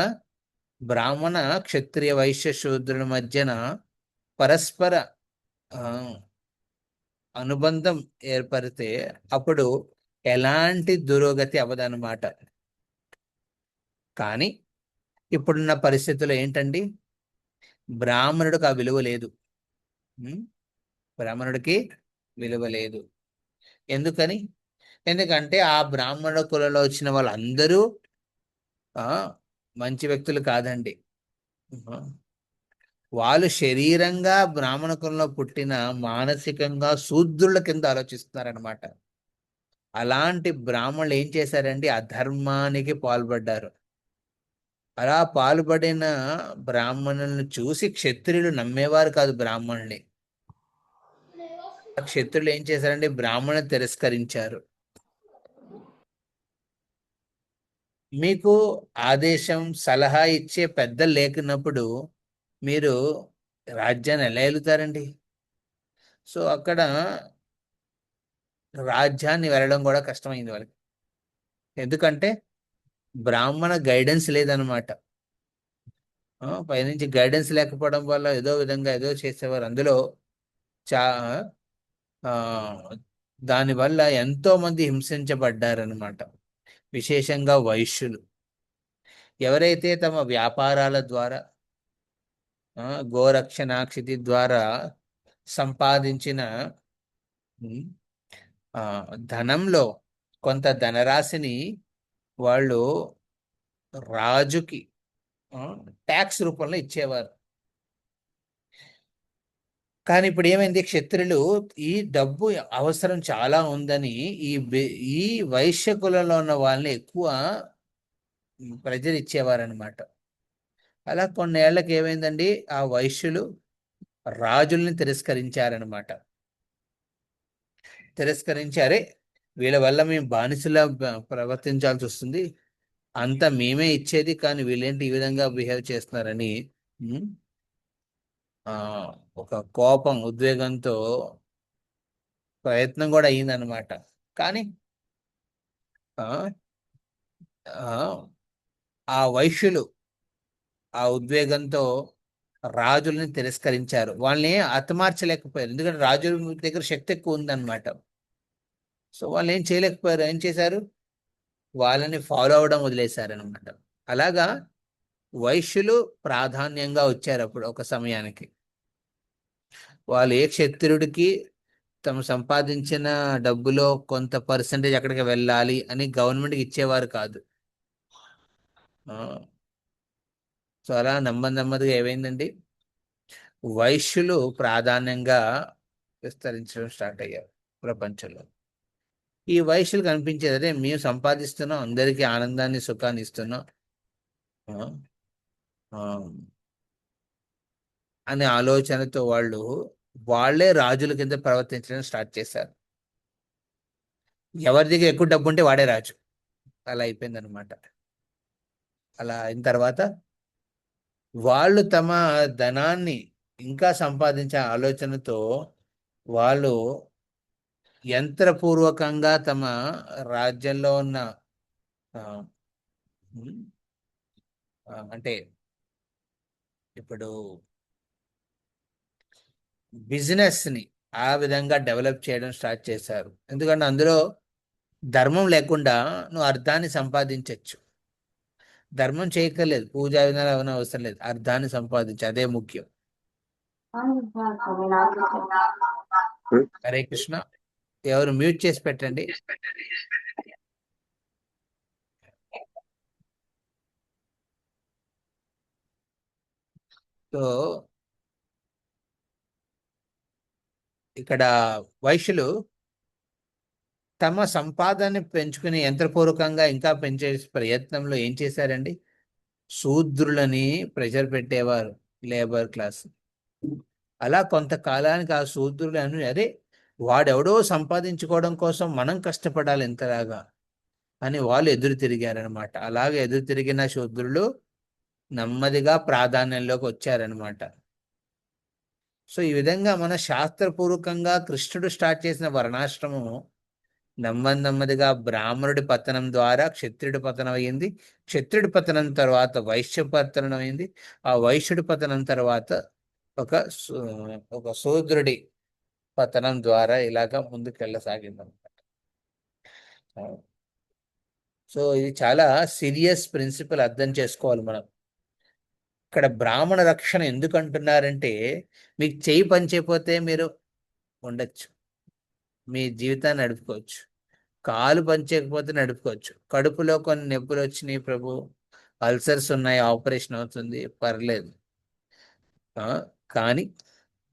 బ్రాహ్మణ క్షత్రియ వైశ్య శూద్రుల మధ్యన పరస్పర ఆ, అనుబంధం ఏర్పడితే అప్పుడు ఎలాంటి దురోగతి అవ్వదన్నమాట. కానీ ఇప్పుడున్న పరిస్థితుల్లో ఏంటండి, బ్రాహ్మణుడికి ఆ విలువ లేదు. ఉం? బ్రాహ్మణుడికి విలువ లేదు. ఎందుకని? ఎందుకంటే ఆ బ్రాహ్మణ కులంలో వచ్చిన వాళ్ళందరూ ఆ మంచి వ్యక్తులు కాదండి. ఆ, వాళ్ళు శరీరంగా బ్రాహ్మణ కులంలో పుట్టిన మానసికంగా శూద్రుల కింద ఆలోచిస్తున్నారనమాట. అలాంటి బ్రాహ్మణులు ఏం చేశారండి, అధర్మానికి పాల్పడ్డారు. అలా పాల్పడిన బ్రాహ్మణులను చూసి క్షత్రియులు నమ్మేవారు కాదు బ్రాహ్మణుల్ని. ఆ క్షత్రులు ఏం చేశారంటే బ్రాహ్మణుని తిరస్కరించారు. మీకు ఆదేశం సలహా ఇచ్చే పెద్దలు లేకున్నప్పుడు మీరు రాజ్యాన్ని ఎలా ఏలుతారండి? సో అక్కడ రాజ్యాన్ని వెళ్ళడం కూడా కష్టమైంది వాళ్ళకి. ఎందుకంటే బ్రాహ్మణ గైడెన్స్ లేదనమాట. పైనుంచి గైడెన్స్ లేకపోవడం వల్ల ఏదో విధంగా ఏదో చేసేవారు. అందులో చా ఆ దానివల్ల ఎంతో మంది హింసించబడ్డారనమాట. విశేషంగా వైశ్యులు ఎవరైతే తమ వ్యాపారాల ద్వారా గోరక్షణాక్షితి ద్వారా సంపాదించిన ఉమ్, ఆ, ధనంలో కొంత ధనరాశిని వాళ్ళు రాజుకి ట్యాక్స్ రూపంలో ఇచ్చేవారు. కానీ ఇప్పుడు ఏమైంది, క్షత్రులు ఈ డబ్బు అవసరం చాలా ఉందని ఈ వైశ్య కులంలో ఉన్న వాళ్ళని ఎక్కువ ప్రెజర్ ఇచ్చేవారనమాట. అలా కొన్నేళ్లకు ఏమైందండి, ఆ వైశ్యులు రాజుల్ని తిరస్కరించారనమాట. తిరస్కరించి అరే వీళ్ళ వల్ల మేము బానిసలా ప్రవర్తించాల్సి వస్తుంది, అంతా మేమే ఇచ్చేది కానీ వీళ్ళేంటి ఈ విధంగా బిహేవ్ చేస్తున్నారని ఉమ్, ఆ ఒక కోపం ఉద్వేగంతో ప్రయత్నం కూడా అయిందనమాట. కానీ ఆ ఆ ఆ వైశ్యులు ఆ ఉద్వేగంతో రాజుల్ని తిరస్కరించారు. వాళ్ళని హతమార్చలేకపోయారు, ఎందుకంటే రాజుల దగ్గర శక్తి ఎక్కువ ఉందన్నమాట. సో వాళ్ళు ఏం చేయలేకపోయారు. ఏం చేశారు, వాళ్ళని ఫాలో అవడం వదిలేశారనమాట. అలాగా వైశ్యులు ప్రాధాన్యంగా వచ్చారు అప్పుడు ఒక సమయానికి. వాళ్ళు ఏ క్షత్రియుడికి తమ సంపాదించిన డబ్బులో కొంత పర్సంటేజ్ అక్కడికి వెళ్ళాలి అని గవర్నమెంట్కి ఇచ్చేవారు కాదు. ఆ, సో అలా నెమ్మదిగా ఏమైందండి, వైశ్యులు ప్రాధాన్యంగా విస్తరించడం స్టార్ట్ అయ్యారు ప్రపంచంలో. ఈ వైశ్యులు కనిపించేది అదే మేము సంపాదిస్తున్నాం, అందరికీ ఆనందాన్ని సుఖాన్ని ఇస్తున్నాం ఆ, ఆ, అనే ఆలోచనతో వాళ్ళే రాజుల కింద ప్రవర్తించడం స్టార్ట్ చేశారు. ఎవరి దగ్గర ఎక్కువ డబ్బు ఉంటే వాడే రాజు. అలా అయిపోయింది అనమాట. అలా అయిన తర్వాత వాళ్ళు తమ ధనాన్ని ఇంకా సంపాదించే ఆలోచనతో వాళ్ళు యంత్రపూర్వకంగా తమ రాజ్యంలో ఉన్న ఆ, ఉమ్, అంటే ఇప్పుడు బిజినెస్ ని ఆ విధంగా డెవలప్ చేయడం స్టార్ట్ చేశారు. ఎందుకంటే అందులో ధర్మం లేకుండా నువ్వు అర్థాన్ని సంపాదించవచ్చు. ధర్మం చేయక్కర్లేదు, పూజా విధానాలు అవన్నీ అవసరం లేదు, అర్థాన్ని సంపాదించు, అదే ముఖ్యం. హరే కృష్ణ. ఎవరు మ్యూట్ చేసి పెట్టండి. సో ఇక్కడ వైశ్యులు తమ సంపాదనని పెంచుకుని యంత్రపూర్వకంగా ఇంకా పెంచే ప్రయత్నంలో ఏం చేశారండి, శూద్రులని ప్రెషర్ పెట్టేవారు, లేబర్ క్లాస్. అలా కొంతకాలానికి ఆ శూద్రులను అరే వాడెవడో సంపాదించుకోవడం కోసం మనం కష్టపడాలి ఎంతలాగా అని వాళ్ళు ఎదురు తిరిగారనమాట. అలాగే ఎదురు తిరిగిన శూద్రులు నెమ్మదిగా ప్రాధాన్యంలోకి వచ్చారనమాట. సో ఈ విధంగా మన శాస్త్రపూర్వకంగా కృష్ణుడు స్టార్ట్ చేసిన వర్ణాశ్రమము నెమ్మదిగా బ్రాహ్మణుడి పతనం ద్వారా క్షత్రుడి పతనం అయింది. క్షత్రుడి పతనం తర్వాత వైశ్య పతనం అయింది. ఆ వైశ్యుడి పతనం తర్వాత ఒక ఒక శూద్రుడి పతనం ద్వారా ఇలాగా ముందుకెళ్ళసాగింది అనమాట. సో ఇది చాలా సీరియస్ ప్రిన్సిపల్ అర్థం చేసుకోవాలి మనం. ఇక్కడ బ్రాహ్మణ రక్షణ ఎందుకు అంటున్నారంటే, మీకు చెయ్యి పని చేయకపోతే మీరు ఉండొచ్చు, మీ జీవితాన్ని నడుపుకోవచ్చు. కాలు పని చేయకపోతే నడుపుకోవచ్చు. కడుపులో కొన్ని నొప్పులు వచ్చినాయి ప్రభు, అల్సర్స్ ఉన్నాయి, ఆపరేషన్ అవుతుంది, పర్లేదు. కానీ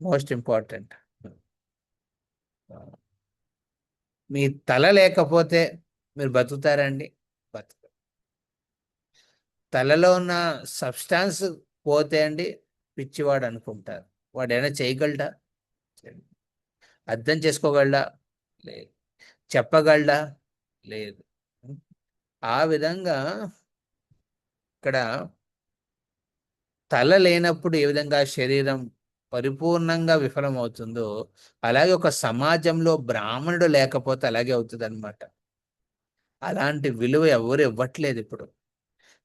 మోస్ట్ ఇంపార్టెంట్, మీ తల లేకపోతే మీరు బతుకుతారండి? బతుకు. తలలో ఉన్న సబ్స్టాన్స్ పోతే అండి పిచ్చివాడు అనుకుంటారు. వాడు ఏమైనా చేయగలడా? అర్థం చేసుకోగలడా? లేదు. చెప్పగలడా? లేదు. ఆ విధంగా ఇక్కడ తల లేనప్పుడు ఏ విధంగా శరీరం పరిపూర్ణంగా విఫలమవుతుందో, అలాగే ఒక సమాజంలో బ్రాహ్మణుడు లేకపోతే అలాగే అవుతుంది అనమాట. అలాంటి విలువ ఎవరు ఇవ్వట్లేదు ఇప్పుడు.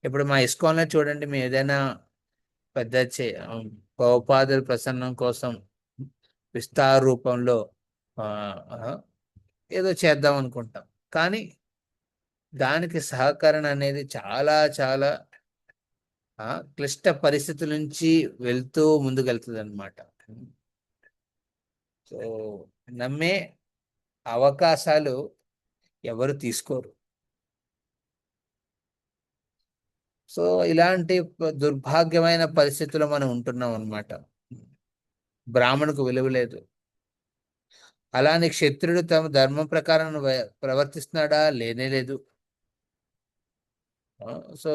ఇప్పుడు మా ఇస్కాన్లో చూడండి, మేము ఏదైనా పెద్ద ప్రభుపాదుల ప్రసన్నం కోసం విస్తార రూపంలో ఆ, ఆ, ఏదో చేద్దాం అనుకుంటాం. కానీ దానికి సహకరణ అనేది చాలా చాలా క్లిష్ట పరిస్థితుల నుంచి వెళ్తూ ముందుకెళ్తుంది అనమాట. సో నమ్మే అవకాశాలు ఎవరు తీసుకోరు. సో ఇలాంటి దుర్భాగ్యమైన పరిస్థితుల్లో మనం ఉంటున్నాం అనమాట. బ్రాహ్మణుకు విలువ లేదు. అలానే క్షత్రుడు తమ ధర్మం ప్రకారం ప్రవర్తిస్తున్నాడా? లేనే లేదు. సో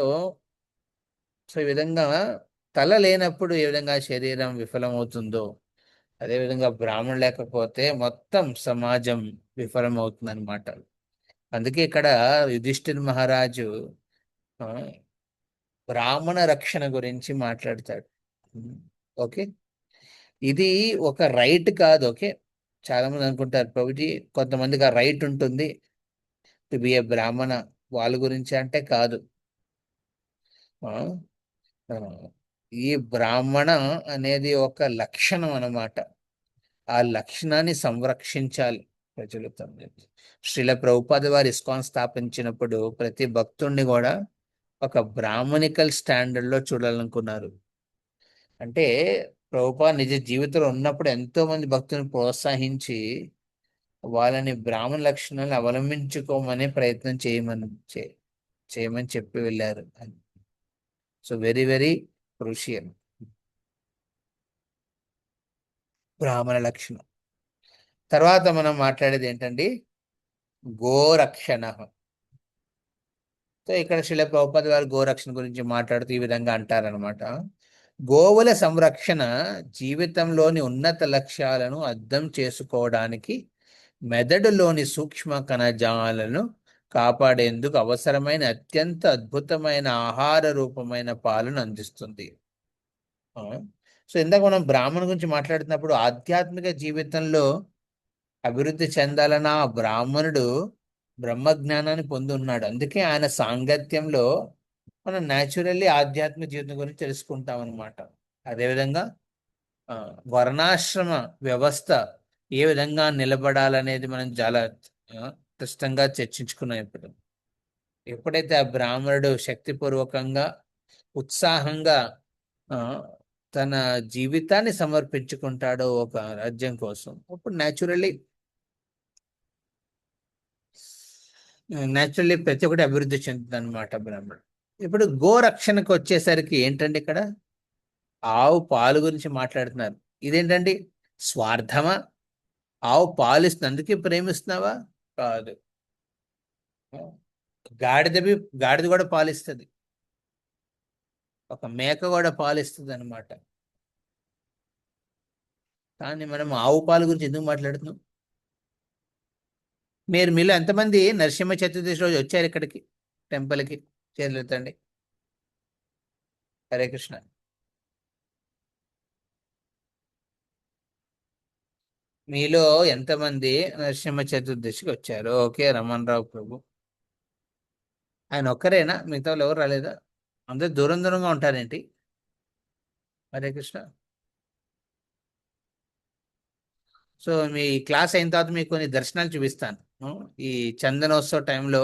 సో ఈ విధంగా తల లేనప్పుడు ఏ విధంగా శరీరం విఫలమవుతుందో, అదేవిధంగా బ్రాహ్మణుడు లేకపోతే మొత్తం సమాజం విఫలమవుతుంది అనమాట. అందుకే ఇక్కడ యుధిష్ఠిర్ మహారాజు ఆ, బ్రాహ్మణ రక్షణ గురించి మాట్లాడతాడు. ఓకే, ఇది ఒక రైట్ కాదు. ఓకే, చాలా మంది అనుకుంటారు ప్రభుజీ కొంతమందికి ఆ రైట్ ఉంటుంది టు బి ఏ బ్రాహ్మణ, వాళ్ళ గురించి అంటే కాదు. ఆ, ఆ, ఈ బ్రాహ్మణ అనేది ఒక లక్షణం అన్నమాట. ఆ లక్షణాన్ని సంరక్షించాలి ప్రజలు. శ్రీల ప్రభుపాద వారు ఇస్కాన్ స్థాపించినప్పుడు ప్రతి భక్తుడిని కూడా ఒక బ్రాహ్మణికల్ స్టాండర్డ్ లో చూడాలనుకున్నారు. అంటే ప్రభుపాద నిజ జీవితంలో ఉన్నప్పుడు ఎంతో మంది భక్తులను ప్రోత్సహించి వాళ్ళని బ్రాహ్మణ లక్షణాలను అవలంబించుకోమనే ప్రయత్నం చేయమని చెప్పి వెళ్ళారు. సో వెరీ వెరీ క్రూషియల్ బ్రాహ్మణ లక్షణం. తర్వాత మనం మాట్లాడేది ఏంటండి? గోరక్షణ. సో ఇక్కడ శిల ప్రభుపాద వారు గోరక్షణ గురించి మాట్లాడుతూ ఈ విధంగా అంటారనమాట. గోవుల సంరక్షణ జీవితంలోని ఉన్నత లక్ష్యాలను అర్థం చేసుకోవడానికి, మెదడులోని సూక్ష్మ కణజాలను కాపాడేందుకు అవసరమైన అత్యంత అద్భుతమైన ఆహార రూపమైన పాలను అందిస్తుంది. సో ఇందాక మనం బ్రాహ్మణు గురించి మాట్లాడుతున్నప్పుడు ఆధ్యాత్మిక జీవితంలో అభివృద్ధి చెందాలన్న ఆ బ్రాహ్మణుడు బ్రహ్మజ్ఞానాన్ని పొంది ఉన్నాడు. అందుకే ఆయన సాంగత్యంలో మనం న్యాచురల్లీ ఆధ్యాత్మిక జీవితం గురించి తెలుసుకుంటాం అనమాట. అదేవిధంగా ఆ, వర్ణాశ్రమ వ్యవస్థ ఏ విధంగా నిలబడాలనేది మనం చాలా క్లిష్టంగా చర్చించుకున్నాం. ఎప్పుడైతే ఆ బ్రాహ్మణుడు శక్తిపూర్వకంగా ఉత్సాహంగా ఆ, తన జీవితాన్ని సమర్పించుకుంటాడో ఒక రాజ్యం కోసం, అప్పుడు న్యాచురల్లీ ప్రతి ఒక్కటి అభివృద్ధి చెందుతుంది అనమాట బ్రాహ్మణుడు. ఇప్పుడు గోరక్షణకు వచ్చేసరికి ఏంటండి, ఇక్కడ ఆవు పాలు గురించి మాట్లాడుతున్నారు. ఇదేంటండి, స్వార్థమా? ఆవు పాలు ఇస్తుంది అందుకే ప్రేమిస్తున్నావా? కాదు. గాడిద కూడా పాలిస్తుంది, ఒక మేక కూడా పాలిస్తుంది అనమాట. కానీ మనం ఆవు పాలు గురించి ఎందుకు మాట్లాడుతున్నాం? మీలో ఎంతమంది నరసింహ చతుర్దశి రోజు వచ్చారు ఇక్కడికి టెంపుల్కి? చేతులెత్తండి. హరే కృష్ణ. మీలో ఎంతమంది నరసింహ చతుర్దశికి వచ్చారు? ఓకే, రమణ్ రావు ప్రభు ఆయన ఒక్కరేనా? మిగతా వాళ్ళు ఎవరు రాలేదా? అందరు దూరం దూరంగా ఉంటారేంటి? హరే కృష్ణ. సో మీ క్లాస్ అయిన తర్వాత మీకు కొన్ని దర్శనాలు చూపిస్తాను. ఈ చందనోత్సవ టైంలో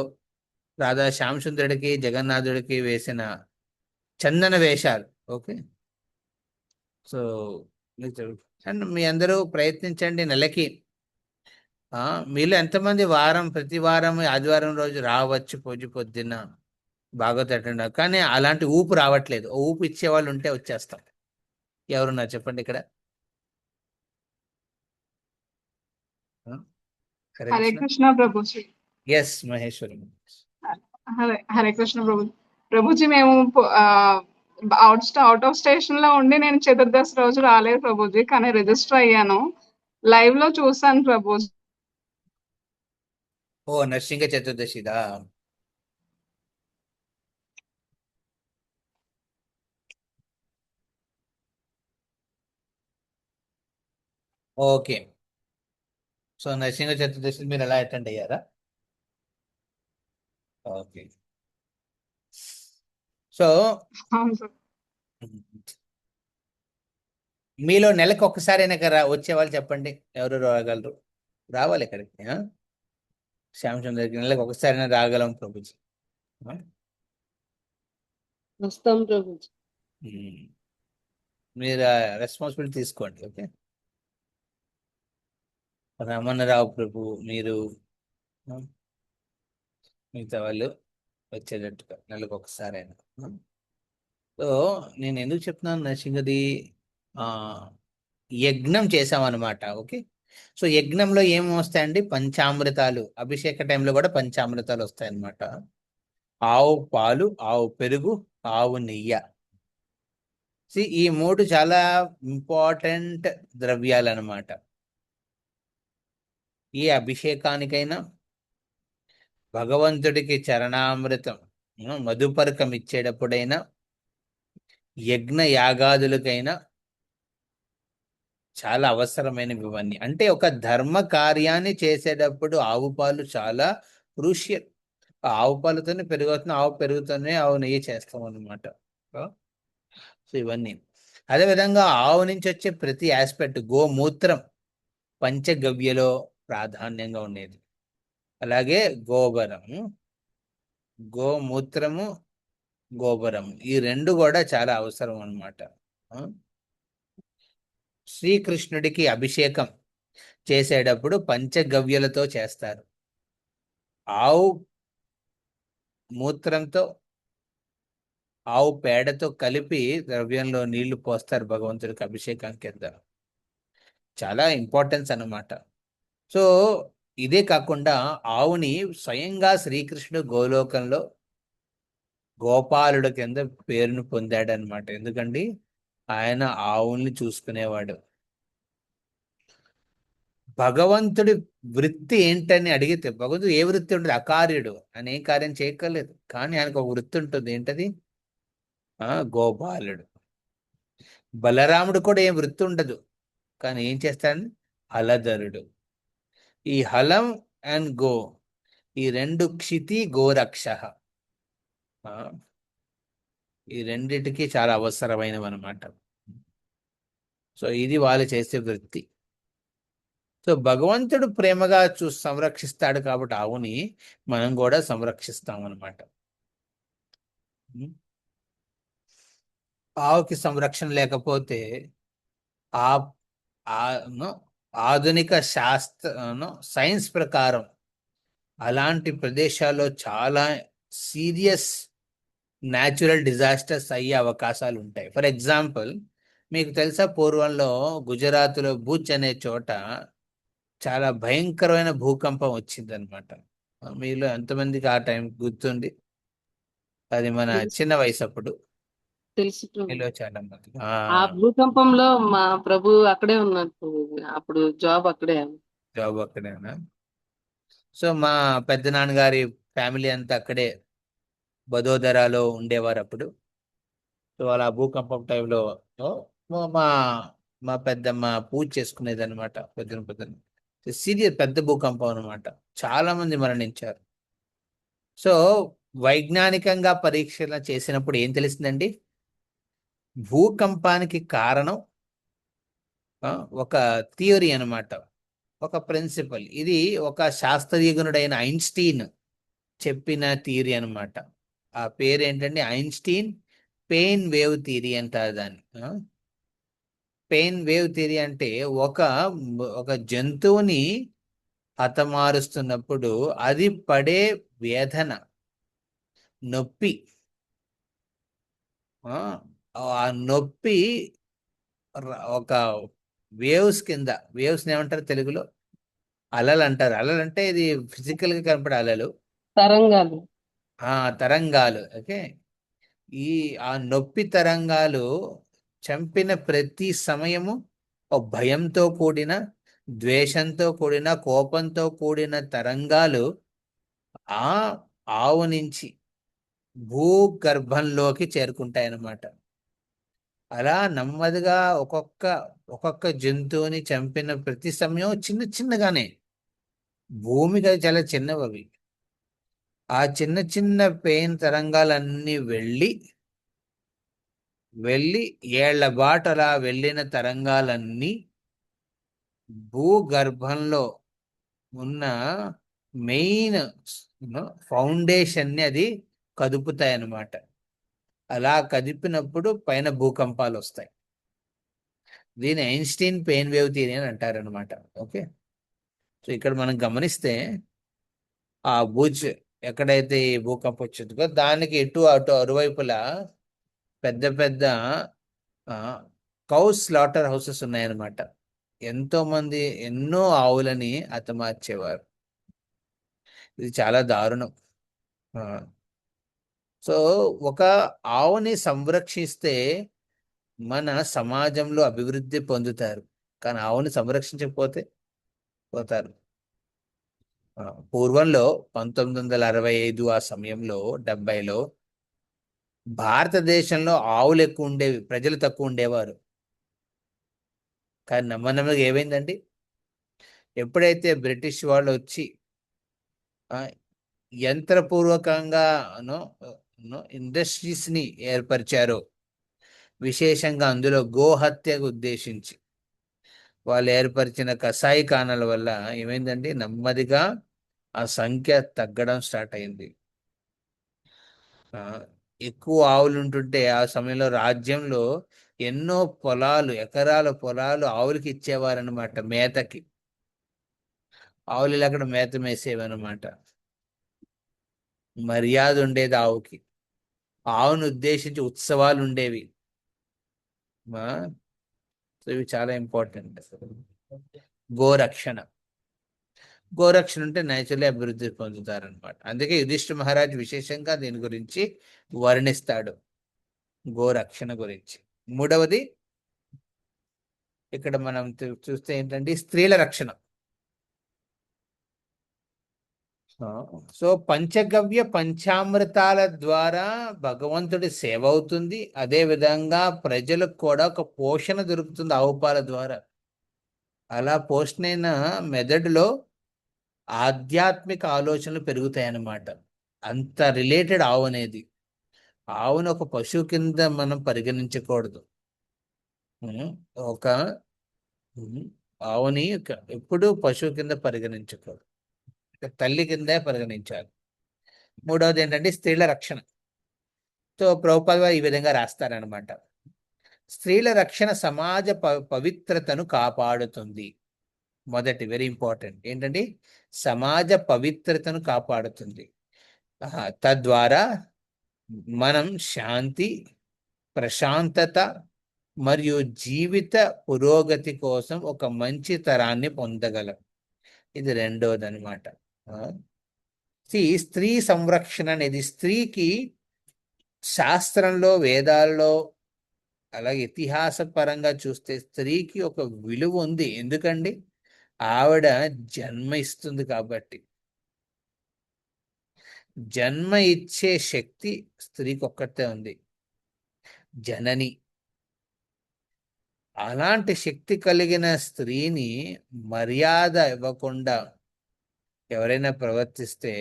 రాధా శ్యామసుందరుడికి జగన్నాథుడికి వేసిన చందన వేషాలు. ఓకే. సో అండ్ మీ అందరూ ప్రయత్నించండి నెలకి. ఆ మీలో ఎంతమంది ప్రతి వారం ఆదివారం రోజు రావచ్చు పూజ పొద్దున్న భాగవత అటెండ్ కానీ అలాంటి ఊపు రావట్లేదు. ఓ ఊపు ఇచ్చే వాళ్ళు ఉంటే వచ్చేస్తాం. ఎవరున్నారు చెప్పండి ఇక్కడ? ఆ, హరే హరే కృష్ణ. కృష్ణ ప్రభుజీ. ఎస్ మహేశ్వరి. హరే హరే కృష్ణ ప్రభు. ప్రభుజీ మేము అవుట్ ఆఫ్ స్టేషన్ లో ఉండి నేను చతుర్దశి రోజు రాలేదు ప్రభుజీ, కానీ రిజిస్టర్ అయ్యాను. లైవ్ లో చూసాను ప్రభుజీ. ఓ నరసింహ చతుర్దశిదా? ఓకే. సో నరసింహ చతుర్దశి మీరు ఎలా అటెండ్ అయ్యారా? ఓకే. సో అవును సార్. మీలో నెలకు ఒక్కసారైనా వచ్చే వాళ్ళు చెప్పండి, ఎవరు రాగలరు? రావాలి ఇక్కడికి. శ్యామచంద్రకి నెలకు ఒకసారైనా రాగలం ప్రభుజీ. ఆ? వస్తాం ప్రభుజీ. ఉమ్. మీరు రెస్పాన్సిబిలిటీ తీసుకోండి. ఓకే. రమణరావు ప్రభు మీరు, ఆ, మిగతా వాళ్ళు వచ్చేటట్టుగా నెలకు ఒకసారైనా. సో నేను ఎందుకు చెప్తున్నాను నరసింహది, ఆ యజ్ఞం చేసామన్నమాట. ఓకే. సో యజ్ఞంలో ఏమి వస్తాయండి? పంచామృతాలు. అభిషేక టైంలో కూడా పంచామృతాలు వస్తాయన్నమాట. ఆవు పాలు, ఆవు పెరుగు, ఆవు నెయ్యి. ఈ మూడు చాలా ఇంపార్టెంట్ ద్రవ్యాలు అన్నమాట. ఈ అభిషేకానికైనా, భగవంతుడికి చరణామృతం మధుపర్కం ఇచ్చేటప్పుడైనా, యజ్ఞ యాగాదులకైనా చాలా అవసరమైనవి ఇవన్నీ. అంటే ఒక ధర్మ కార్యాన్ని చేసేటప్పుడు ఆవు పాలు చాలా క్రూషియల్. ఆవు పాలతోనే పెరుగు అవుతుంది, ఆవు పెరుగుతోనే ఆవు నెయ్యి చేస్తాం అనమాట. సో ఇవన్నీ. అదేవిధంగా ఆవు నుంచి వచ్చే ప్రతి ఆస్పెక్ట్, గోమూత్రం పంచగవ్యలో ప్రాధాన్యంగా ఉండేది. అలాగే గోబరము, గోమూత్రము, గోబరము ఈ రెండు కూడా చాలా అవసరం అన్నమాట. శ్రీకృష్ణుడికి అభిషేకం చేసేటప్పుడు పంచగవ్యలతో చేస్తారు. ఆవు మూత్రంతో, ఆవు పేడతో కలిపి ద్రవ్యంలో నీళ్లు పోస్తారు భగవంతుడికి అభిషేకం కింద. చాలా ఇంపార్టెన్స్ అన్నమాట. సో ఇదే కాకుండా ఆవుని స్వయంగా శ్రీకృష్ణుడు గోలోకంలో గోపాలుడు కింద పేరును పొందాడనమాట. ఎందుకండి ఆయన ఆవుల్ని చూసుకునేవాడు. భగవంతుడి వృత్తి ఏంటని అడిగితే భగవంతుడు ఏ వృత్తి ఉంటుంది? అకార్యుడు, ఆయన ఏం కార్యం చేయక్కర్లేదు, కానీ ఆయనకు ఒక వృత్తి ఉంటుంది. ఏంటది? గోపాలుడు. బలరాముడు కూడా ఏం వృత్తి ఉండదు, కానీ ఏం చేస్తాడని? హలధరుడు. ఈ హలం అండ్ గో, ఈ రెండు క్షితి గోరక్ష, ఈ రెండిటికి చాలా అవసరమైనవి అనమాట. సో ఇది వాళ్ళు చేసే వృత్తి. సో భగవంతుడు ప్రేమగా సంరక్షిస్తాడు కాబట్టి ఆవుని మనం కూడా సంరక్షిస్తాం అనమాట. ఆవుకి సంరక్షణ లేకపోతే ఆ ఆధునిక సైన్స్ ప్రకారం అలాంటి ప్రదేశాల్లో చాలా సీరియస్ న్యాచురల్ డిజాస్టర్స్ అయ్యే అవకాశాలు ఉంటాయి. ఫర్ ఎగ్జాంపుల్, మీకు తెలుసా పూర్వంలో గుజరాత్లో భూజ్ అనే చోట చాలా భయంకరమైన భూకంపం వచ్చిందనమాట. మీలో ఎంతమందికి ఆ టైం గుర్తుంది? అది మన తెలుసు చిన్న వయసు అప్పుడు. తెలుసు ప్రభు. మీలో చాలా మంది ఆ భూకంపంలో మా ప్రభు అక్కడే ఉన్నారు ప్రభుజీ. అప్పుడు జాబ్ అక్కడే. జాబ్ అక్కడేనా? సో మా పెద్ద నాన్నగారి ఫ్యామిలీ అంతా అక్కడే వడోదరాలో ఉండేవారు అప్పుడు. సో అలా భూకంపం టైంలో మా మా పెద్దమ్మ పూజ చేసుకునేది అనమాట. పొద్దున పొద్దున సీరియస్ పెద్ద భూకంపం అనమాట. చాలా మంది మరణించారు. సో వైజ్ఞానికంగా పరీక్షలు చేసినప్పుడు ఏం తెలిసిందండి? భూకంపానికి కారణం ఒక థియరీ అన్నమాట, ఒక ప్రిన్సిపల్. ఇది ఒక శాస్త్రజ్ఞుడైన ఐన్స్టీన్ చెప్పిన థియరీ అన్నమాట. ఆ పేరు ఏంటంటే ఐన్స్టీన్ పెయిన్ వేవ్ థియరీ అంటారు దాన్ని. పెయిన్ వేవ్ థియరీ అంటే ఒక ఒక జంతువుని హతమారుస్తున్నప్పుడు అది పడే వేదన, నొప్పి, ఆ ఆ నొప్పి ఒక వేవ్స్ కింద, వేవ్స్ ఏమంటారు తెలుగులో? అలలు అంటారు. అలలు అంటే ఇది ఫిజికల్ గా కనపడే అలలు, తరంగాలు. తరంగాలు. ఓకే. ఈ ఆ నొప్పి తరంగాలు చంపిన ప్రతి సమయము ఒక భయంతో కూడిన, ద్వేషంతో కూడిన, కోపంతో కూడిన తరంగాలు ఆ ఆవు నుంచి భూగర్భంలోకి చేరుకుంటాయి అన్నమాట. అలా నెమ్మదిగా ఒక్కొక్క ఒక్కొక్క జంతువుని చంపిన ప్రతి సమయం చిన్న చిన్నగానే, భూమికి అది చాలా చిన్నవి అవి. ఆ చిన్న చిన్న పెయిన్ తరంగాలన్నీ వెళ్ళి ఏళ్ల బాటు అలా వెళ్ళిన తరంగాలన్నీ భూగర్భంలో ఉన్న మెయిన్ ఫౌండేషన్ ని అది కదుపుతాయి అన్నమాట. అలా కదిపినప్పుడు పైన భూకంపాలు వస్తాయి. దీని ఐన్స్టీన్ పెయిన్ వేవ్ థియరీ అని అంటారనమాట. ఓకే. సో ఇక్కడ మనం గమనిస్తే ఆ భూజ్ ఎక్కడైతే ఈ భూకంపం వచ్చిందో దానికి ఇటు అటు అరువైపులా పెద్ద పెద్ద కౌ స్లాటర్ హౌసెస్ ఉన్నాయన్నమాట. ఎంతో మంది ఎన్నో ఆవులని హతమార్చేవారు. ఇది చాలా దారుణం. ఆ, సో ఒక ఆవుని సంరక్షిస్తే మన సమాజంలో అభివృద్ధి పొందుతారు. కానీ ఆవుని సంరక్షించకపోతే పోతారు. ఆ, పూర్వంలో 1965 ఆ సమయంలో 70లో భారతదేశంలో ఆవులు ఎక్కువ ఉండేవి, ప్రజలు తక్కువ ఉండేవారు. కానీ నెమ్మదిగా ఏమైందండి? ఎప్పుడైతే బ్రిటిష్ వాళ్ళు వచ్చి ఆ, యంత్రపూర్వకంగా ఇండస్ట్రీస్ ని ఏర్పరిచారో, విశేషంగా అందులో గోహత్యకు ఉద్దేశించి వాళ్ళు ఏర్పరిచిన కసాయిఖానాల వల్ల ఏమైందండి? నెమ్మదిగా ఆ సంఖ్య తగ్గడం స్టార్ట్ అయింది. ఆ, ఎక్కువ ఆవులు ఉంటుంటే ఆ సమయంలో రాజ్యంలో ఎన్నో పొలాలు, ఎకరాల పొలాలు ఆవులకి ఇచ్చేవారనమాట మేతకి. ఆవులు అక్కడ మేత మేసేవన్నమాట. మర్యాద ఉండేది ఆవుకి. ఆవును ఉద్దేశించి ఉత్సవాలు ఉండేవి. సో ఇవి చాలా ఇంపార్టెంట్. గోరక్షణ, గోరక్షణ ఉంటే నేచురల్లీ అభివృద్ధి పొందుతారనమాట. అందుకే యుధిష్ఠిర మహారాజ్ విశేషంగా దీని గురించి వర్ణిస్తాడు, గోరక్షణ గురించి. మూడవది ఇక్కడ మనం చూస్తే ఏంటంటే స్త్రీల రక్షణ. సో పంచగవ్య పంచామృతాల ద్వారా భగవంతుడి సేవ అవుతుంది. అదే విధంగా ప్రజలకు కూడా ఒక పోషణ దొరుకుతుంది ఆవు పాల ద్వారా. అలా పోషణైన మెదడులో ఆధ్యాత్మిక ఆలోచనలు పెరుగుతాయి అన్నమాట. అంత రిలేటెడ్ ఆవు అనేది. ఆవును ఒక పశువు కింద మనం పరిగణించకూడదు. ఒక ఆవుని ఎప్పుడు పశువు కింద పరిగణించకూడదు, తల్లి కిందే పరిగణించాలి. మూడవది ఏంటంటే స్త్రీల రక్షణ. సో ప్రభుపాద వారు ఈ విధంగా రాస్తారనమాట. స్త్రీల రక్షణ సమాజ పవిత్రతను కాపాడుతుంది. మొదటి వెరీ ఇంపార్టెంట్ ఏంటంటే సమాజ పవిత్రతను కాపాడుతుంది. తద్వారా మనం శాంతి, ప్రశాంతత మరియు జీవిత పురోగతి కోసం ఒక మంచి తరాన్ని పొందగలం. ఇది రెండోది అనమాట. స్త్రీ సంరక్షణ అనేది స్త్రీకి శాస్త్రంలో, వేదాల్లో, అలాగే ఇతిహాస పరంగా చూస్తే స్త్రీకి ఒక విలువ ఉంది. ఎందుకండి? ఆవిడ జన్మ ఇస్తుంది కాబట్టి. జన్మ ఇచ్చే శక్తి స్త్రీకి ఒక్కటే ఉంది, జనని. అలాంటి శక్తి కలిగిన స్త్రీని మర్యాద ఇవ్వకుండా ఎవరైనా ప్రవర్తిస్తే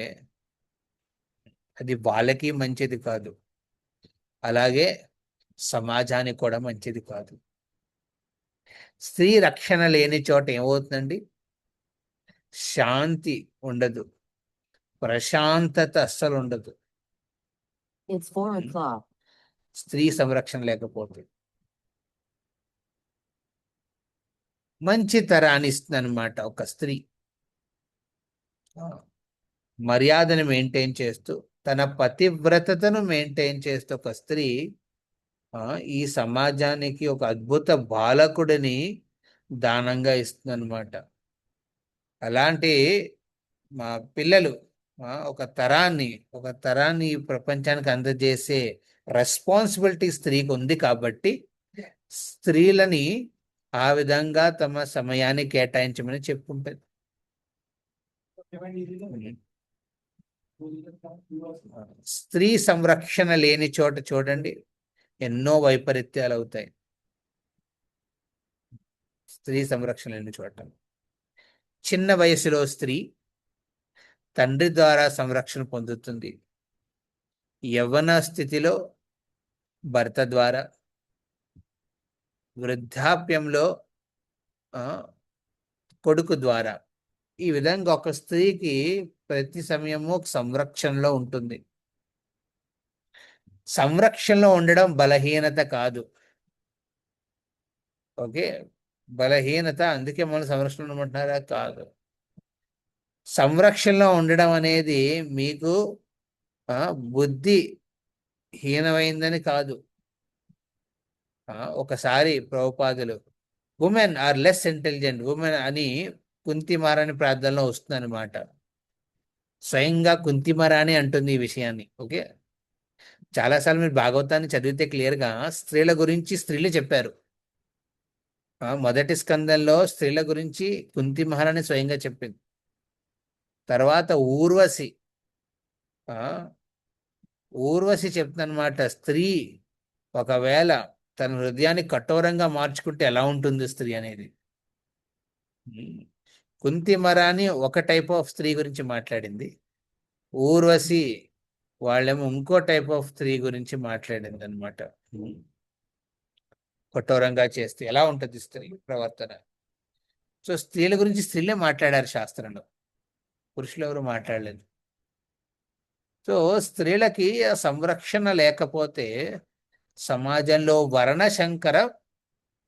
అది వాళ్ళకి మంచిది కాదు, అలాగే సమాజానికి కూడా మంచిది కాదు. స్త్రీ రక్షణ లేని చోట ఏమవుతుందండి? శాంతి ఉండదు, ప్రశాంతత అస్సలు ఉండదు. It's 4 o'clock. స్త్రీ సంరక్షణ లేకపోతే మంచి తరాన్ని ఇస్తుంది అనమాట ఒక స్త్రీ. మర్యాదను మెయింటైన్ చేస్తూ, తన పతివ్రతను మెయింటైన్ చేస్తూ ఒక స్త్రీ ఈ సమాజానికి ఒక అద్భుత బాలకుడిని దానంగా ఇస్తుంది అనమాట. అలాంటి మా పిల్లలు ఒక తరాన్ని ఈ ప్రపంచానికి అందజేసే రెస్పాన్సిబిలిటీ స్త్రీకి ఉంది. కాబట్టి స్త్రీలని ఆ విధంగా తమ సమయాన్ని కేటాయించమని చెప్పుకుంటుంది. స్త్రీ సంరక్షణ లేని చోట చూడండి ఎన్నో వైపరీత్యాలు అవుతాయి. స్త్రీ సంరక్షణ లేని చోట చిన్న వయసులో స్త్రీ తండ్రి ద్వారా సంరక్షణ పొందుతుంది, యవ్వన స్థితిలో భర్త ద్వారా, వృద్ధాప్యంలో కొడుకు ద్వారా. ఈ విధంగా ఒక స్త్రీకి ప్రతి సమయము ఒక సంరక్షణలో ఉంటుంది. సంరక్షణలో ఉండడం బలహీనత కాదు. ఓకే, బలహీనత అందుకే మనం సంరక్షణలో ఉండమంటున్నారా? కాదు. సంరక్షణలో ఉండడం అనేది మీకు బుద్ధి హీనమైందని కాదు. ఒకసారి ప్రభుపాదులు women are less intelligent women అని కుంతిమారాని ప్రార్థనలో వస్తుంది అనమాట. స్వయంగా కుంతిమారాని అంటుంది ఈ విషయాన్ని. ఓకే, చాలాసార్లు మీరు భాగవతాన్ని చదివితే క్లియర్గా స్త్రీల గురించి స్త్రీలు చెప్పారు. మొదటి స్కందంలో స్త్రీల గురించి కుంతి మహారాణి స్వయంగా చెప్పింది. తర్వాత ఊర్వశి చెప్తుందన్నమాట, స్త్రీ ఒకవేళ తన హృదయాన్ని కఠోరంగా మార్చుకుంటే ఎలా ఉంటుంది స్త్రీ అనేది. కుంతి మహారాణి ఒక టైప్ ఆఫ్ స్త్రీ గురించి మాట్లాడింది, ఊర్వశి వాళ్ళేమో ఇంకో టైప్ ఆఫ్ స్త్రీ గురించి మాట్లాడింది అనమాట. కఠోరంగా చేస్తే ఎలా ఉంటుంది స్త్రీ ప్రవర్తన. సో స్త్రీల గురించి స్త్రీలే మాట్లాడారు శాస్త్రంలో, పురుషులు ఎవరు మాట్లాడలేదు. సో స్త్రీలకి సంరక్షణ లేకపోతే సమాజంలో వర్ణశంకర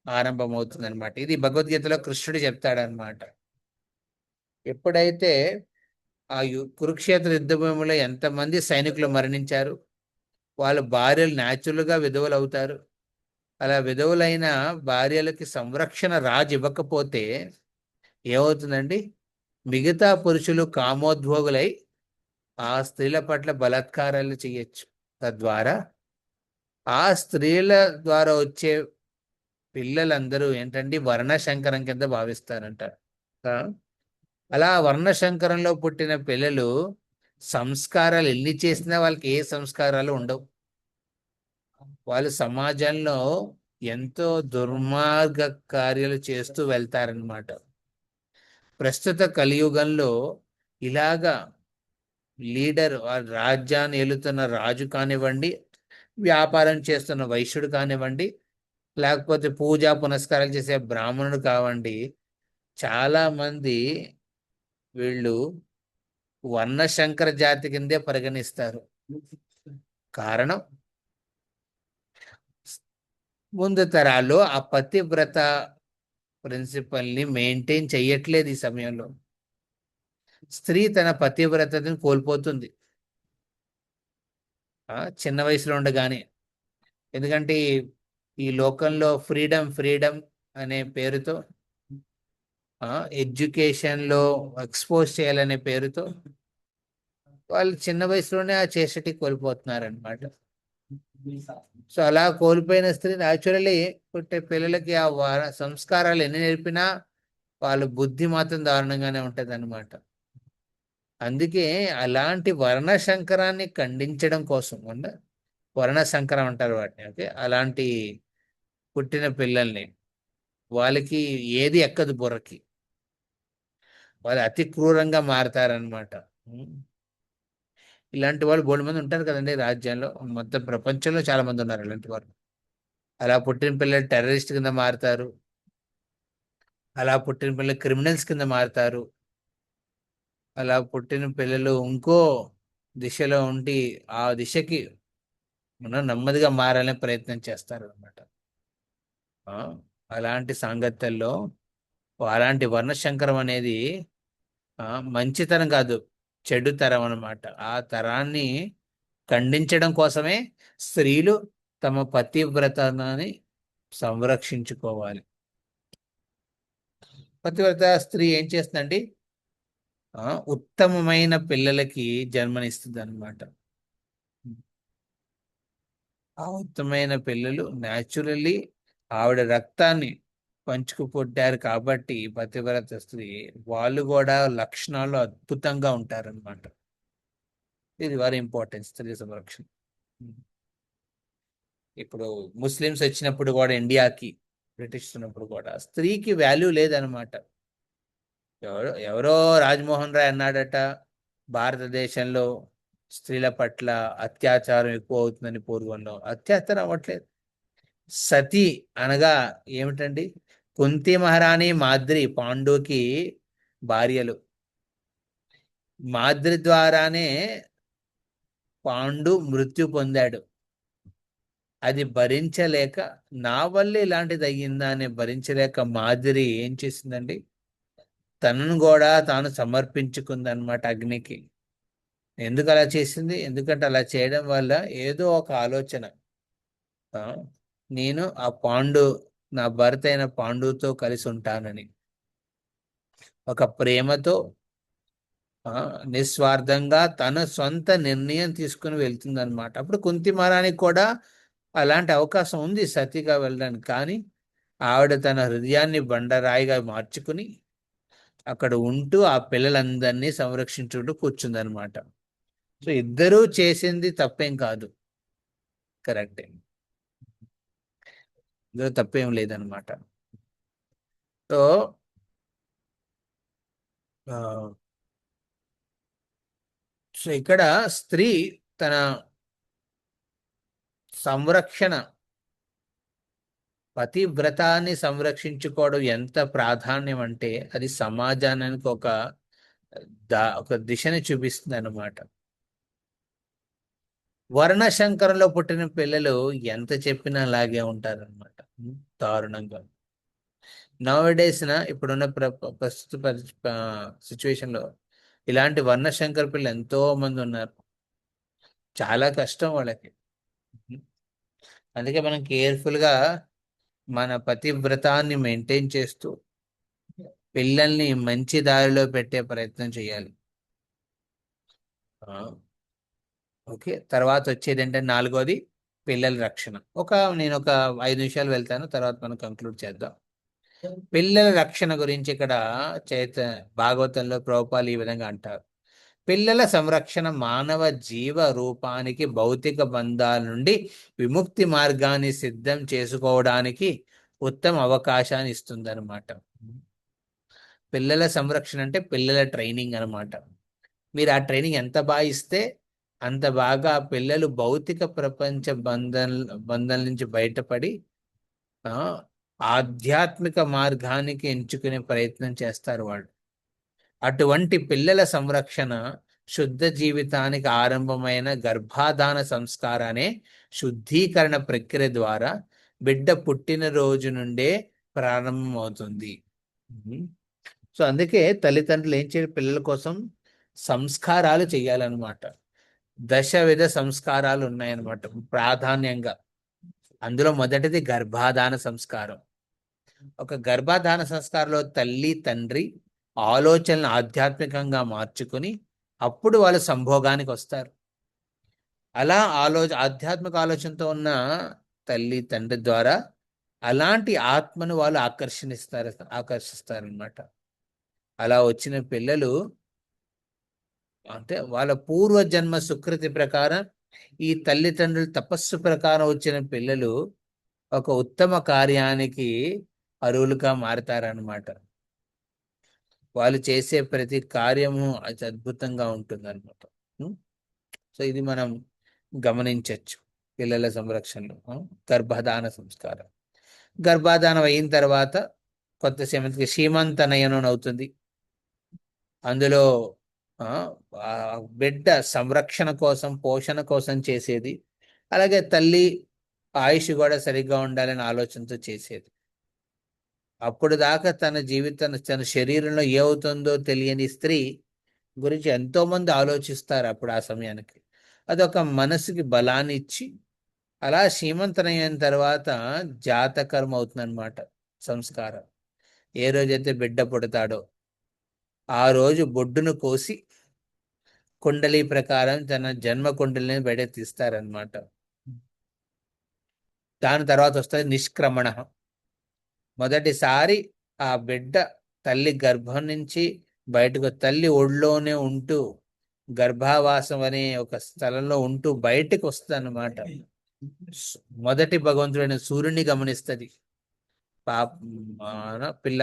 ఆరంభమవుతుంది అనమాట. ఇది భగవద్గీతలో కృష్ణుడు చెప్తాడనమాట. ఎప్పుడైతే ఆ కురుక్షేత్ర యుద్ధభూమిలో ఎంతమంది సైనికులు మరణించారు, వాళ్ళ భార్యలు న్యాచురల్గా విధవులు అవుతారు. అలా విధవులైన భార్యలకి సంరక్షణ రాజు ఇవ్వకపోతే ఏమవుతుందండి? మిగతా పురుషులు కామోద్భోగులై ఆ స్త్రీల పట్ల బలాత్కారాలు చేయొచ్చు. తద్వారా ఆ స్త్రీల ద్వారా వచ్చే పిల్లలందరూ ఏంటంటే వర్ణశంకరం కింద భావిస్తారంట. అలా వర్ణశంకరంలో పుట్టిన పిల్లలు సంస్కారాలు ఎన్ని చేసినా వాళ్ళకి ఏ సంస్కారాలు ఉండవు. వాళ్ళు సమాజంలో ఎంతో దుర్మార్గ కార్యాలు చేస్తూ వెళ్తారనమాట. ప్రస్తుత కలియుగంలో ఇలాగా లీడర్, రాజ్యాన్ని ఏలుతున్న రాజు కానివ్వండి, వ్యాపారం చేస్తున్న వైశ్యుడు కానివ్వండి, లేకపోతే పూజా పునస్కారాలు చేసే బ్రాహ్మణుడు కావండి, చాలామంది వీళ్ళు వర్ణశంకర జాతి కిందే పరిగణిస్తారు. కారణం ముందు తరాల్లో ఆ పతివ్రత ప్రిన్సిపల్ని మెయింటైన్ చెయ్యట్లేదు. ఈ సమయంలో స్త్రీ తన పతివ్రతని కోల్పోతుంది చిన్న వయసులో ఉండగానే. ఎందుకంటే ఈ లోకంలో ఫ్రీడమ్ అనే పేరుతో, ఎడ్యుకేషన్లో ఎక్స్పోజ్ చేయాలనే పేరుతో వాళ్ళు చిన్న వయసులోనే ఆ చేసేటి కోల్పోతున్నారనమాట. సో అలా కోల్పోయిన స్త్రీ న్యాచురల్లీ పుట్టే పిల్లలకి ఆ సంస్కారాలు ఎన్ని నేర్పినా వాళ్ళ బుద్ధి మాత్రం దారుణంగానే ఉంటుంది అనమాట. అందుకే అలాంటి వర్ణశంకరాన్ని ఖండించడం కోసం వర్ణశంకరం అంటారు వాటిని. ఓకే, అలాంటి పుట్టిన పిల్లల్ని వాళ్ళకి ఏది ఎక్కదు బుర్రకి, వాళ్ళు అతి క్రూరంగా మారతారనమాట. ఇలాంటి వాళ్ళు బోల్డ్ మంది ఉంటారు కదండి రాజ్యంలో, మొత్తం ప్రపంచంలో చాలా మంది ఉన్నారు ఇలాంటి వాళ్ళు. అలా పుట్టిన పిల్లలు టెర్రరిస్ట్ కింద మారుతారు, అలా పుట్టిన పిల్లలు క్రిమినల్స్ కింద మారుతారు, అలా పుట్టిన పిల్లలు ఇంకో దిశలో ఉండి ఆ దిశకి మనం నెమ్మదిగా మారాలనే ప్రయత్నం చేస్తారు అనమాట. అలాంటి సాంగత్యంలో అలాంటి వర్ణశంకరం అనేది మంచితనం కాదు, చెడు తరం అన్నమాట. ఆ తరాన్ని ఖండించడం కోసమే స్త్రీలు తమ పతివ్రతని సంరక్షించుకోవాలి. పతివ్రత స్త్రీ ఏం చేస్తుందండి? ఉత్తమమైన పిల్లలకి జన్మనిస్తుంది అనమాట. ఆ ఉత్తమమైన పిల్లలు న్యాచురల్లీ ఆవిడ రక్తాన్ని పంచుకు పుట్టారు కాబట్టి పతివ్రత స్త్రీ, వాళ్ళు కూడా లక్షణాలు అద్భుతంగా ఉంటారనమాట. ఇది వారి ఇంపార్టెన్స్, స్త్రీ సంరక్షణ. ఇప్పుడు ముస్లిమ్స్ వచ్చినప్పుడు కూడా ఇండియాకి, బ్రిటిష్ ఉన్నప్పుడు కూడా స్త్రీకి వాల్యూ లేదనమాట. ఎవరో రాజ్మోహన్ రాయ్ అన్నాడట, భారతదేశంలో స్త్రీల పట్ల అత్యాచారం ఎక్కువ అవుతుందని. పూర్వంలో అత్యాచారం అవ్వట్లేదు. సతి అనగా ఏమిటండి? కుంతి మహారాణి, మాద్రి పాండుకి భార్యలు. మాద్రి ద్వారానే పాండు మృత్యు పొందాడు. అది భరించలేక, నా వల్ల ఇలాంటిది అయ్యిందా అని భరించలేక మాదిరి ఏం చేసిందండి? తనను కూడా తాను సమర్పించుకుందనమాట అగ్నికి. ఎందుకు అలా చేసింది? ఎందుకంటే అలా చేయడం వల్ల ఏదో ఒక ఆలోచన, నేను ఆ పాండు, నా భర్త అయిన పాండుతో కలిసి ఉంటానని ఒక ప్రేమతో నిస్వార్థంగా తన సొంత నిర్ణయం తీసుకుని వెళ్తుంది అనమాట. అప్పుడు కుంతి మహారాణికి కూడా అలాంటి అవకాశం ఉంది సతిగా వెళ్ళడానికి, కానీ ఆవిడ తన హృదయాన్ని బండరాయిగా మార్చుకుని అక్కడ ఉంటూ ఆ పిల్లలందరినీ సంరక్షించుకుంటూ కూర్చుందనమాట. సో ఇద్దరూ చేసింది తప్పేం కాదు, కరెక్టే, ఇందులో తప్పేం లేదనమాట. సో సో ఇక్కడ స్త్రీ తన సంరక్షణ, పతివ్రతాన్ని సంరక్షించుకోవడం ఎంత ప్రాధాన్యం అంటే అది సమాజానికి ఒక దిశని చూపిస్తుంది అన్నమాట. వర్ణశంకరంలో పుట్టిన పిల్లలు ఎంత చెప్పినా అలాగే ఉంటారనమాట, దారుణంగా. నౌడేస్న ఇప్పుడున్న ప్రస్తుత సిచ్యువేషన్లో ఇలాంటి వర్ణశంకర పిల్లలు ఎంతో మంది ఉన్నారు. చాలా కష్టం వాళ్ళకి. అందుకే మనం కేర్ఫుల్గా మన పతివ్రతాన్ని మెయింటైన్ చేస్తూ పిల్లల్ని మంచి దారిలో పెట్టే ప్రయత్నం చేయాలి. ఓకే, తర్వాత వచ్చేది ఏంటంటే 4వది పిల్లల రక్షణ. నేను ఒక 5 నిమిషాలు వెళ్తాను, తర్వాత మనం కంక్లూడ్ చేద్దాం. పిల్లల రక్షణ గురించి ఇక్కడ భాగవతంలో ప్రభుపాలు ఈ విధంగా అంటారు: పిల్లల సంరక్షణ మానవ జీవ రూపానికి భౌతిక బంధాల నుండి విముక్తి మార్గాన్ని సిద్ధం చేసుకోవడానికి ఉత్తమ అవకాశాన్ని ఇస్తుంది అనమాట. పిల్లల సంరక్షణ అంటే పిల్లల ట్రైనింగ్ అనమాట. మీరు ఆ ట్రైనింగ్ ఎంత బాగా ఇస్తే అంత బాగా పిల్లలు భౌతిక ప్రపంచ బంధం నుంచి బయటపడి ఆధ్యాత్మిక మార్గానికి ఎంచుకునే ప్రయత్నం చేస్తారు వాళ్ళు. అటువంటి పిల్లల సంరక్షణ శుద్ధ జీవితానికి ఆరంభమైన గర్భాధాన సంస్కారాన్ని శుద్ధీకరణ ప్రక్రియ ద్వారా బిడ్డ పుట్టిన రోజు నుండే ప్రారంభమవుతుంది. సో అందుకే తల్లిదండ్రులు ఏం చేయాలి? పిల్లల కోసం సంస్కారాలు చేయాలన్నమాట. దశవిధ సంస్కారాలు ఉన్నాయన్నమాట ప్రాధాన్యంగా. అందులో మొదటిది గర్భాధాన సంస్కారం. ఒక గర్భాధాన సంస్కారంలో తల్లి తండ్రి ఆలోచనలు ఆధ్యాత్మికంగా మార్చుకుని అప్పుడు వాళ్ళు సంభోగానికి వస్తారు. అలా ఆధ్యాత్మిక ఆలోచనతో ఉన్న తల్లి తండ్రి ద్వారా అలాంటి ఆత్మను వాళ్ళు ఆకర్షిస్తారనమాట. అలా వచ్చిన పిల్లలు అంటే వాళ్ళ పూర్వజన్మ సుకృతి ప్రకారం, ఈ తల్లిదండ్రుల తపస్సు ప్రకారం వచ్చిన పిల్లలు ఒక ఉత్తమ కార్యానికి అరువులుగా మారతారనమాట. వాళ్ళు చేసే ప్రతి కార్యము అది అద్భుతంగా ఉంటుంది అనమాట. సో ఇది మనం గమనించవచ్చు పిల్లల సంరక్షణలో. గర్భధాన సంస్కారం. గర్భాధానం అయిన తర్వాత కొంతసేపటికి సీమంతనయనం అవుతుంది. అందులో ఆ ఆ బిడ్డ సంరక్షణ కోసం, పోషణ కోసం చేసేది. అలాగే తల్లి ఆయుష్ కూడా సరిగ్గా ఉండాలని ఆలోచనతో చేసేది. అప్పుడు దాకా తన జీవితం, తన శరీరంలో ఏమవుతుందో తెలియని స్త్రీ గురించి ఎంతో మంది ఆలోచిస్తారు అప్పుడు ఆ సమయానికి. అదొక మనసుకి బలాన్ని ఇచ్చి, అలా సీమంతనైన తర్వాత జాతకర్మ అవుతుందన్నమాట సంస్కారం. ఏ రోజైతే బిడ్డ పుడతాడో ఆ రోజు బొడ్డును కోసి కుండలి ప్రకారం తన జన్మ కుండలిని బయట తీస్తారనమాట. దాని తర్వాత వస్తుంది నిష్క్రమణ. మొదటిసారి ఆ బిడ్డ తల్లి గర్భం నుంచి బయటకు, తల్లి ఒళ్ళోనే ఉంటూ గర్భావాసం అనే ఒక స్థలంలో ఉంటూ బయటకు వస్తుంది అన్నమాట. మొదటి భగవంతుడైన సూర్యుని గమనిస్తుంది పాప, పిల్ల,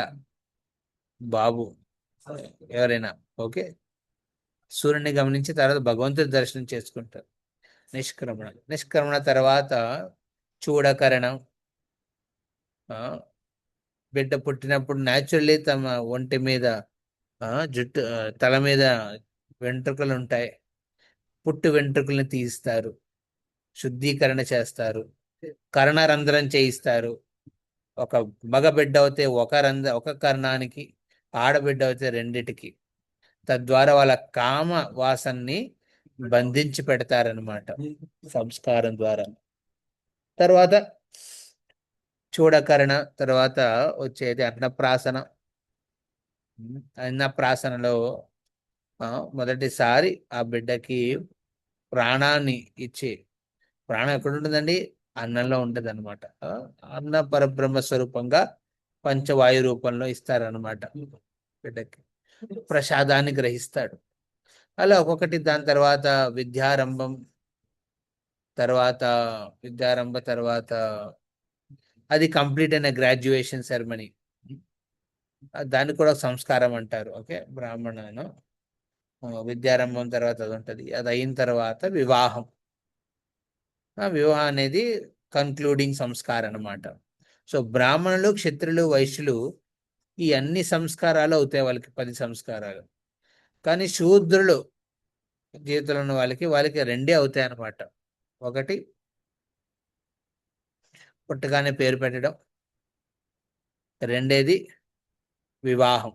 బాబు ఎవరైనా. ఓకే, సూర్యుని గమనించి తర్వాత భగవంతుడి దర్శనం చేసుకుంటారు. నిష్క్రమణ. నిష్క్రమణ తర్వాత చూడకరణం. బిడ్డ పుట్టినప్పుడు న్యాచురల్లీ తమ ఒంటి మీద జుట్టు, తల మీద వెంట్రుకలు ఉంటాయి. పుట్టు వెంట్రుకల్ని తీస్తారు, శుద్ధీకరణ చేస్తారు, కర్ణరంధ్రం చేయిస్తారు. ఒక మగ బిడ్డ అయితే ఒక కర్ణానికి, ఆడబిడ్డ అయితే రెండిటికి. తద్వారా వాళ్ళ కామ వాసనని బంధించి పెడతారనమాట సంస్కారం ద్వారా. తర్వాత చూడకరణ తర్వాత వచ్చేది అన్నప్రాసన. అన్నప్రాసనలో మొదటిసారి ఆ బిడ్డకి ప్రాణాన్ని ఇచ్చి, ప్రాణం ఎక్కడ ఉంటుందండి? అన్నంలో ఉంటుంది అనమాట. అన్న పరబ్రహ్మ స్వరూపంగా పంచవాయు రూపంలో ఇస్తారనమాట బిడ్డకి. ప్రసాదాన్ని గ్రహిస్తాడు. అలా ఒక్కొక్కటి. దాని తర్వాత విద్యారంభం. తర్వాత అది కంప్లీట్ అయిన గ్రాడ్యుయేషన్ సెరమనీ. దాన్ని కూడా సంస్కారం అంటారు. ఓకే, బ్రాహ్మణను విద్యారంభం తర్వాత అది ఉంటుంది. అది అయిన తర్వాత వివాహం. వివాహం అనేది కన్క్లూడింగ్ సంస్కారం అన్నమాట. సో బ్రాహ్మణులు, క్షత్రులు, వైశ్యులు ఈ అన్ని సంస్కారాలు అవుతాయి వాళ్ళకి, 10 సంస్కారాలు. కానీ శూద్రులు జీవితంలో ఉన్న వాళ్ళకి రెండే అవుతాయి అన్నమాట. ఒకటి పుట్టగానే పేరు పెట్టడం, రెండేది వివాహం.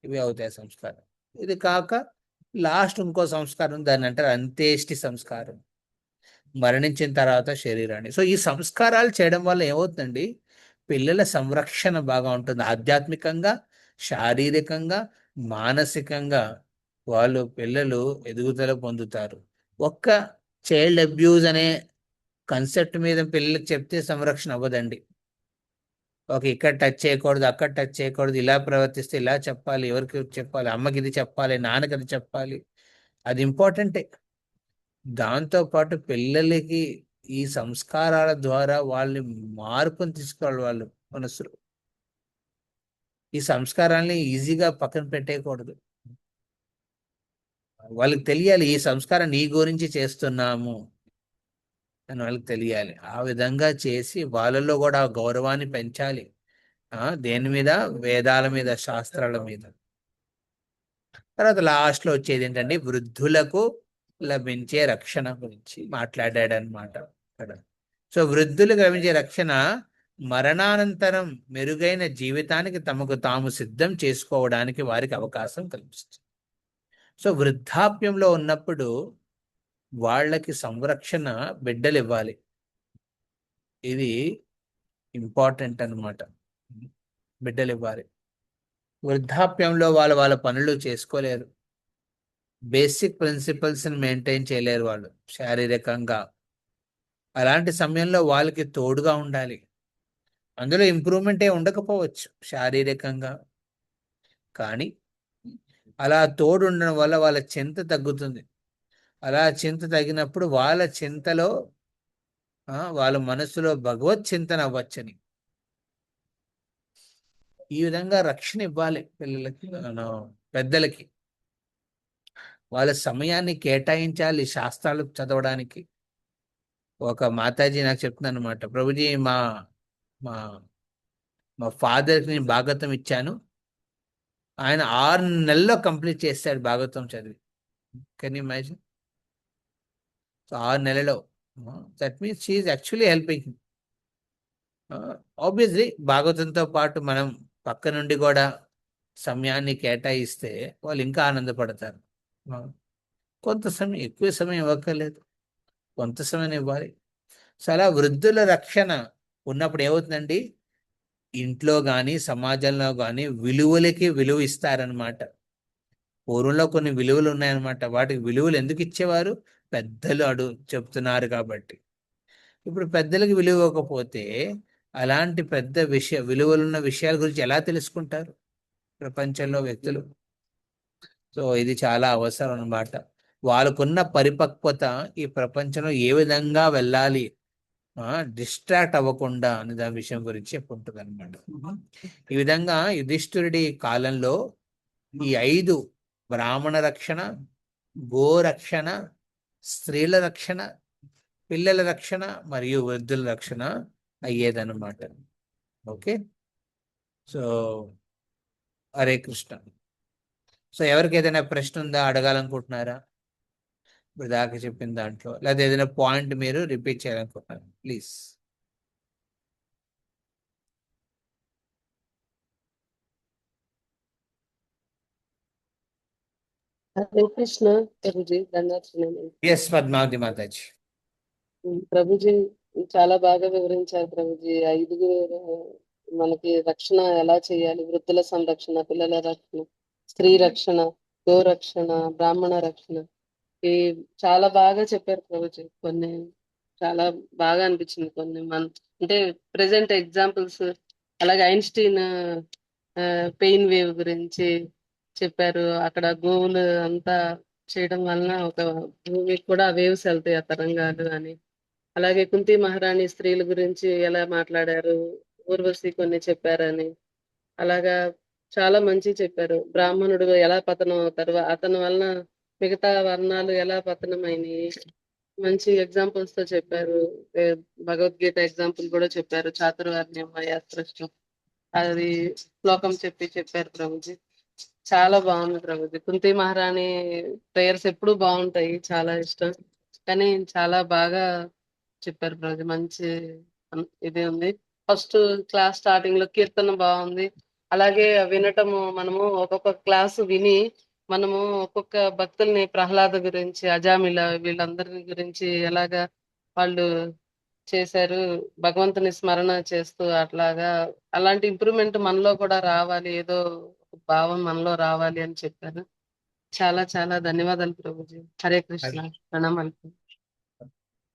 ఇవి అవుతాయి సంస్కారం. ఇది కాక లాస్ట్ ఇంకో సంస్కారం, దాన్ని అంటారు అంత్యేష్టి సంస్కారం, మరణించిన తర్వాత శరీరాన్ని. సో ఈ సంస్కారాలు చేయడం వల్ల ఏమవుతుందండి? పిల్లల సంరక్షణ బాగా ఉంటుంది. ఆధ్యాత్మికంగా, శారీరకంగా, మానసికంగా పిల్లలు ఎదుగుదల పొందుతారు. ఒక్క చైల్డ్ అబ్యూజ్ అనే కన్సెప్ట్ మీద పిల్లలకు చెప్తే సంరక్షణ అవ్వదండి. ఇక్కడ టచ్ చేయకూడదు, అక్కడ టచ్ చేయకూడదు, ఇలా ప్రవర్తిస్తే ఇలా చెప్పాలి, ఎవరికి చెప్పాలి, అమ్మకి ఇది చెప్పాలి, నాన్నకి అది చెప్పాలి, అది ఇంపార్టెంటే. దాంతోపాటు పిల్లలకి ఈ సంస్కారాల ద్వారా వాళ్ళు మార్పుని తీసుకోవాలి. వాళ్ళు మనసులో ఈ సంస్కారాన్ని ఈజీగా పక్కన పెట్టేయకూడదు. వాళ్ళకి తెలియాలి ఈ సంస్కారం నీ గురించి చేస్తున్నాము అని వాళ్ళకి తెలియాలి. ఆ విధంగా చేసి వాళ్ళలో కూడా ఆ గౌరవాన్ని పెంచాలి. దేని మీద? వేదాల మీద, శాస్త్రాల మీద. తర్వాత లాస్ట్లో వచ్చేది ఏంటంటే వృద్ధులకు లభించే రక్షణ గురించి మాట్లాడాడనమాట ఇక్కడ. సో వృద్ధులకు లభించే రక్షణ మరణానంతరం మెరుగైన జీవితానికి తమకు తాము సిద్ధం చేసుకోవడానికి వారికి అవకాశం కల్పిస్తుంది. సో వృద్ధాప్యంలో ఉన్నప్పుడు వాళ్ళకి సంరక్షణ బిడ్డలు ఇవ్వాలి. ఇది ఇంపార్టెంట్ అన్నమాట. బిడ్డలు ఇవ్వాలి. వృద్ధాప్యంలో వాళ్ళ పనులు చేసుకోలేరు. బేసిక్ ప్రిన్సిపల్స్ని మెయింటైన్ చేయలేరు వాళ్ళు శారీరకంగా. అలాంటి సమయంలో వాళ్ళకి తోడుగా ఉండాలి. అందులో ఇంప్రూవ్మెంట్ ఉండకపోవచ్చు శారీరకంగా, కానీ అలా తోడు ఉండడం వల్ల వాళ్ళ చింత తగ్గుతుంది. అలా చింత తగ్గినప్పుడు వాళ్ళ చింతలో వాళ్ళ మనసులో భగవత్ చింతన అవ్వచ్చని. ఈ విధంగా రక్షణ ఇవ్వాలి పిల్లలకి, పెద్దలకి. వాళ్ళ సమయాన్ని కేటాయించాలి శాస్త్రాలు చదవడానికి. ఒక మాతాజీ నాకు చెప్తున్నాను అనమాట, ప్రభుజీ మా మా ఫాదర్కి నేను భాగవతం ఇచ్చాను, ఆయన 6 నెలల్లో కంప్లీట్ చేశాడు భాగవతం చదివి. Can you imagine? సో 6 నెలలో. That means she actually helping. Obviously భాగవతంతో పాటు మనం పక్క నుండి కూడా సమయాన్ని కేటాయిస్తే వాళ్ళు ఇంకా ఆనందపడతారు. కొంత సమయం, ఎక్కువ సమయం ఇవ్వక్కర్లేదు, కొంత సమయం ఇవ్వాలి. సో అలా వృద్ధుల రక్షణ ఉన్నప్పుడు ఏమవుతుందండి, ఇంట్లో కానీ సమాజంలో కానీ విలువలకి విలువ ఇస్తారనమాట. పూర్వంలో కొన్ని విలువలు ఉన్నాయన్నమాట, వాటికి విలువలు ఎందుకు ఇచ్చేవారు? పెద్దలు చెప్తున్నారు కాబట్టి. ఇప్పుడు పెద్దలకు విలువ ఇవ్వకపోతే అలాంటి పెద్ద విలువలున్న విషయాల గురించి ఎలా తెలుసుకుంటారు ప్రపంచంలో వ్యక్తులు? సో ఇది చాలా అవసరం అన్నమాట. వాళ్ళకున్న పరిపక్వత ఈ ప్రపంచంలో ఏ విధంగా వెళ్ళాలి, డిస్ట్రాక్ట్ అవ్వకుండా అనే దాని విషయం గురించి చెప్పుంటుంది అనమాట. ఈ విధంగా యుధిష్ఠిరుడి కాలంలో ఈ 5 బ్రాహ్మణ రక్షణ, గోరక్షణ, స్త్రీల రక్షణ, పిల్లల రక్షణ మరియు వృద్ధుల రక్షణ అయ్యేదన్నమాట. Okay, so Hare Krishna. So ఎవరికి ఏదైనా ప్రశ్న ఉందా, అడగాలనుకుంటున్నారా ఇప్పుడు దాకా చెప్పిన దాంట్లో, లేదా ఏదైనా పాయింట్ మీరు రిపీట్ చేయాలనుకుంటున్నారు? ప్లీజ్. హరే కృష్ణ ప్రభుజీ, దండార్చనలు. ఎస్ పద్మావతి మాతాజీ. ప్రభుజీ చాలా బాగా వివరించారు ప్రభుజీ. 5 మనకి రక్షణ ఎలా చేయాలి, వృద్ధుల సంరక్షణ, పిల్లల రక్షణ, స్త్రీ రక్షణ, గోరక్షణ, బ్రాహ్మణ రక్షణ, ఈ చాలా బాగా చెప్పారు ప్రభుజీ. కొన్ని చాలా బాగా అనిపించింది. కొన్ని అంటే ప్రెసెంట్ ఎగ్జాంపుల్స్, అలాగే ఐన్స్టీన్ పెయిన్ వేవ్ గురించి చెప్పారు. అక్కడ గోవులు అంతా చేయడం వలన ఒక భూమికి కూడా వేవ్స్ వెళ్తాయి, ఆ తరంగాలు అని. అలాగే కుంతి మహారాణి స్త్రీల గురించి ఎలా మాట్లాడారు, ఊర్వశి కొన్ని చెప్పారని, అలాగా చాలా మంచి చెప్పారు. బ్రాహ్మణుడు ఎలా పతనం అవుతారు, అతని వలన మిగతా వర్ణాలు ఎలా పతనమైనవి, మంచి ఎగ్జాంపుల్స్ తో చెప్పారు. భగవద్గీత ఎగ్జాంపుల్ కూడా చెప్పారు, చాతుర్వర్ణ్యం యాత్రష్టం, అది శ్లోకం చెప్పారు ప్రభుజీ. చాలా బాగుంది ప్రభుజీ. కుంతి మహారాణి ప్రేయర్స్ ఎప్పుడు బాగుంటాయి, చాలా ఇష్టం. కానీ చాలా బాగా చెప్పారు ప్రభుజీ, మంచి ఇది ఉంది. ఫస్ట్ క్లాస్ స్టార్టింగ్ లో కీర్తన బాగుంది. అలాగే వినటము, మనము ఒక్కొక్క క్లాసు విని మనము ఒక్కొక్క భక్తుల్ని, ప్రహ్లాద గురించి, అజామిల, వీళ్ళందరి గురించి ఎలాగా వాళ్ళు చేశారు, భగవంతుని స్మరణ చేస్తూ అట్లాగా, అలాంటి ఇంప్రూవ్మెంట్ మనలో కూడా రావాలి, ఏదో ఒక భావం మనలో రావాలి అని చెప్పారు. చాలా చాలా ధన్యవాదాలు ప్రభుజీ. హరే కృష్ణ, ప్రణామాలు.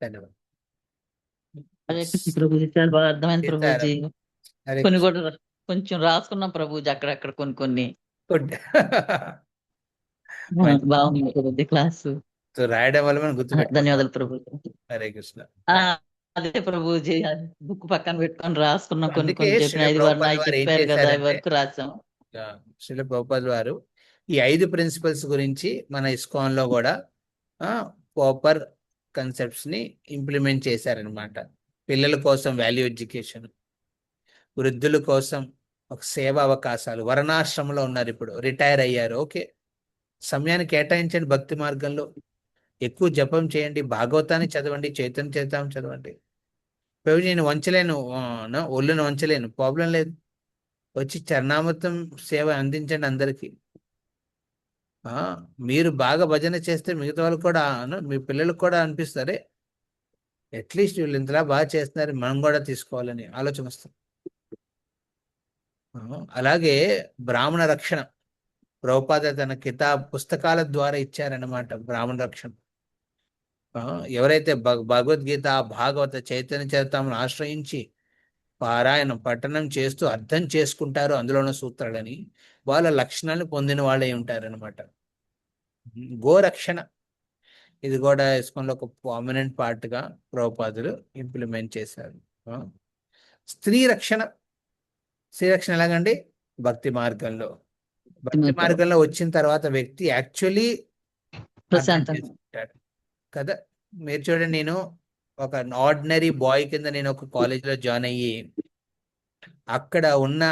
ధన్యవాదాలు. హరే కృష్ణ ప్రభుజీ, చాలా బాగా అర్థమైంది ప్రభుజీ. హరే కొన్ని కృష్ణ. కూడా కొంచెం రాసుకున్నాం ప్రభుజీ, అక్కడక్కడ కొన్ని గుడ్. బాగుంది ప్రభుజీ క్లాసు. సో రాయడం వల్ల మనం గుర్తుపెట్టుకుంటాం. ధన్యవాదాలు ప్రభుజీ. హరే కృష్ణ. అదే ప్రభుజీ, బుక్ పక్కన పెట్టుకొని రాసుకున్నాం. కొన్ని అందుకే చెప్పిన శ్రీల 5 ప్రభుపాద వర్ణాలు వారు ఏం చెప్పారు కదా, అవి చేశారంటే, వరకు రాసాం. శ్రీల ప్రభుపాద వారు ఈ 5 ప్రిన్సిపల్స్ గురించి మన ఇస్కాన్ లో కూడా ప్రాపర్ కన్సెప్ట్స్ ని ఇంప్లిమెంట్ చేశారనమాట. పిల్లల కోసం వాల్యూ ఎడ్యుకేషన్, వృద్ధుల కోసం ఒక సేవా అవకాశాలు. వర్ణాశ్రమంలో ఉన్నారు, ఇప్పుడు రిటైర్ అయ్యారు. ఓకే, సమయాన్ని కేటాయించండి, భక్తి మార్గంలో ఎక్కువ జపం చేయండి, భాగవతాన్ని చదవండి, చైతన్య చరితామృతం చదవండి. ప్రభుజీ నేను వంచలేను, ఒళ్ళును వంచలేను, ప్రాబ్లం లేదు, వచ్చి చరణామృతం సేవ అందించండి అందరికీ. మీరు బాగా భజన చేస్తే మిగతా వాళ్ళు కూడా, మీ పిల్లలకు కూడా అనిపిస్తారే, అట్లీస్ట్ వీళ్ళు ఇంతలా బాగా చేస్తున్నారు, మనం కూడా తీసుకోవాలని ఆలోచన వస్తుంది. అలాగే బ్రాహ్మణ రక్షణ ప్రభుపాద తన పుస్తకాల ద్వారా ఇచ్చారన్నమాట. బ్రాహ్మణ రక్షణ ఎవరైతే భగవద్గీత, భాగవత, చైతన్య చరితామృతం ఆశ్రయించి పారాయణం, పఠనం చేస్తూ అర్థం చేసుకుంటారో అందులో ఉన్న సూత్రాలని, వాళ్ళ లక్షణాలను పొందిన వాళ్ళే ఉంటారనమాట. గోరక్షణ, ఇది కూడా ఇస్కాన్లో ఒక ప్రామినెంట్ పార్ట్ గా ప్రభుపాదులు ఇంప్లిమెంట్ చేశారు. స్త్రీ రక్షణ, స్త్రీ రక్షణ ఎలాగండి? భక్తి మార్గంలో. భక్తి మార్గంలో. మార్గంలో వచ్చిన తర్వాత వ్యక్తి యాక్చువల్లీ అర్థం ప్రశాంతం. చేసుకుంటాడు కదా. మీరు చూడండి, నేను ఒక ఆర్డినరీ బాయ్ కింద నేను ఒక కాలేజీలో జాయిన్ అయ్యి అక్కడ ఉన్న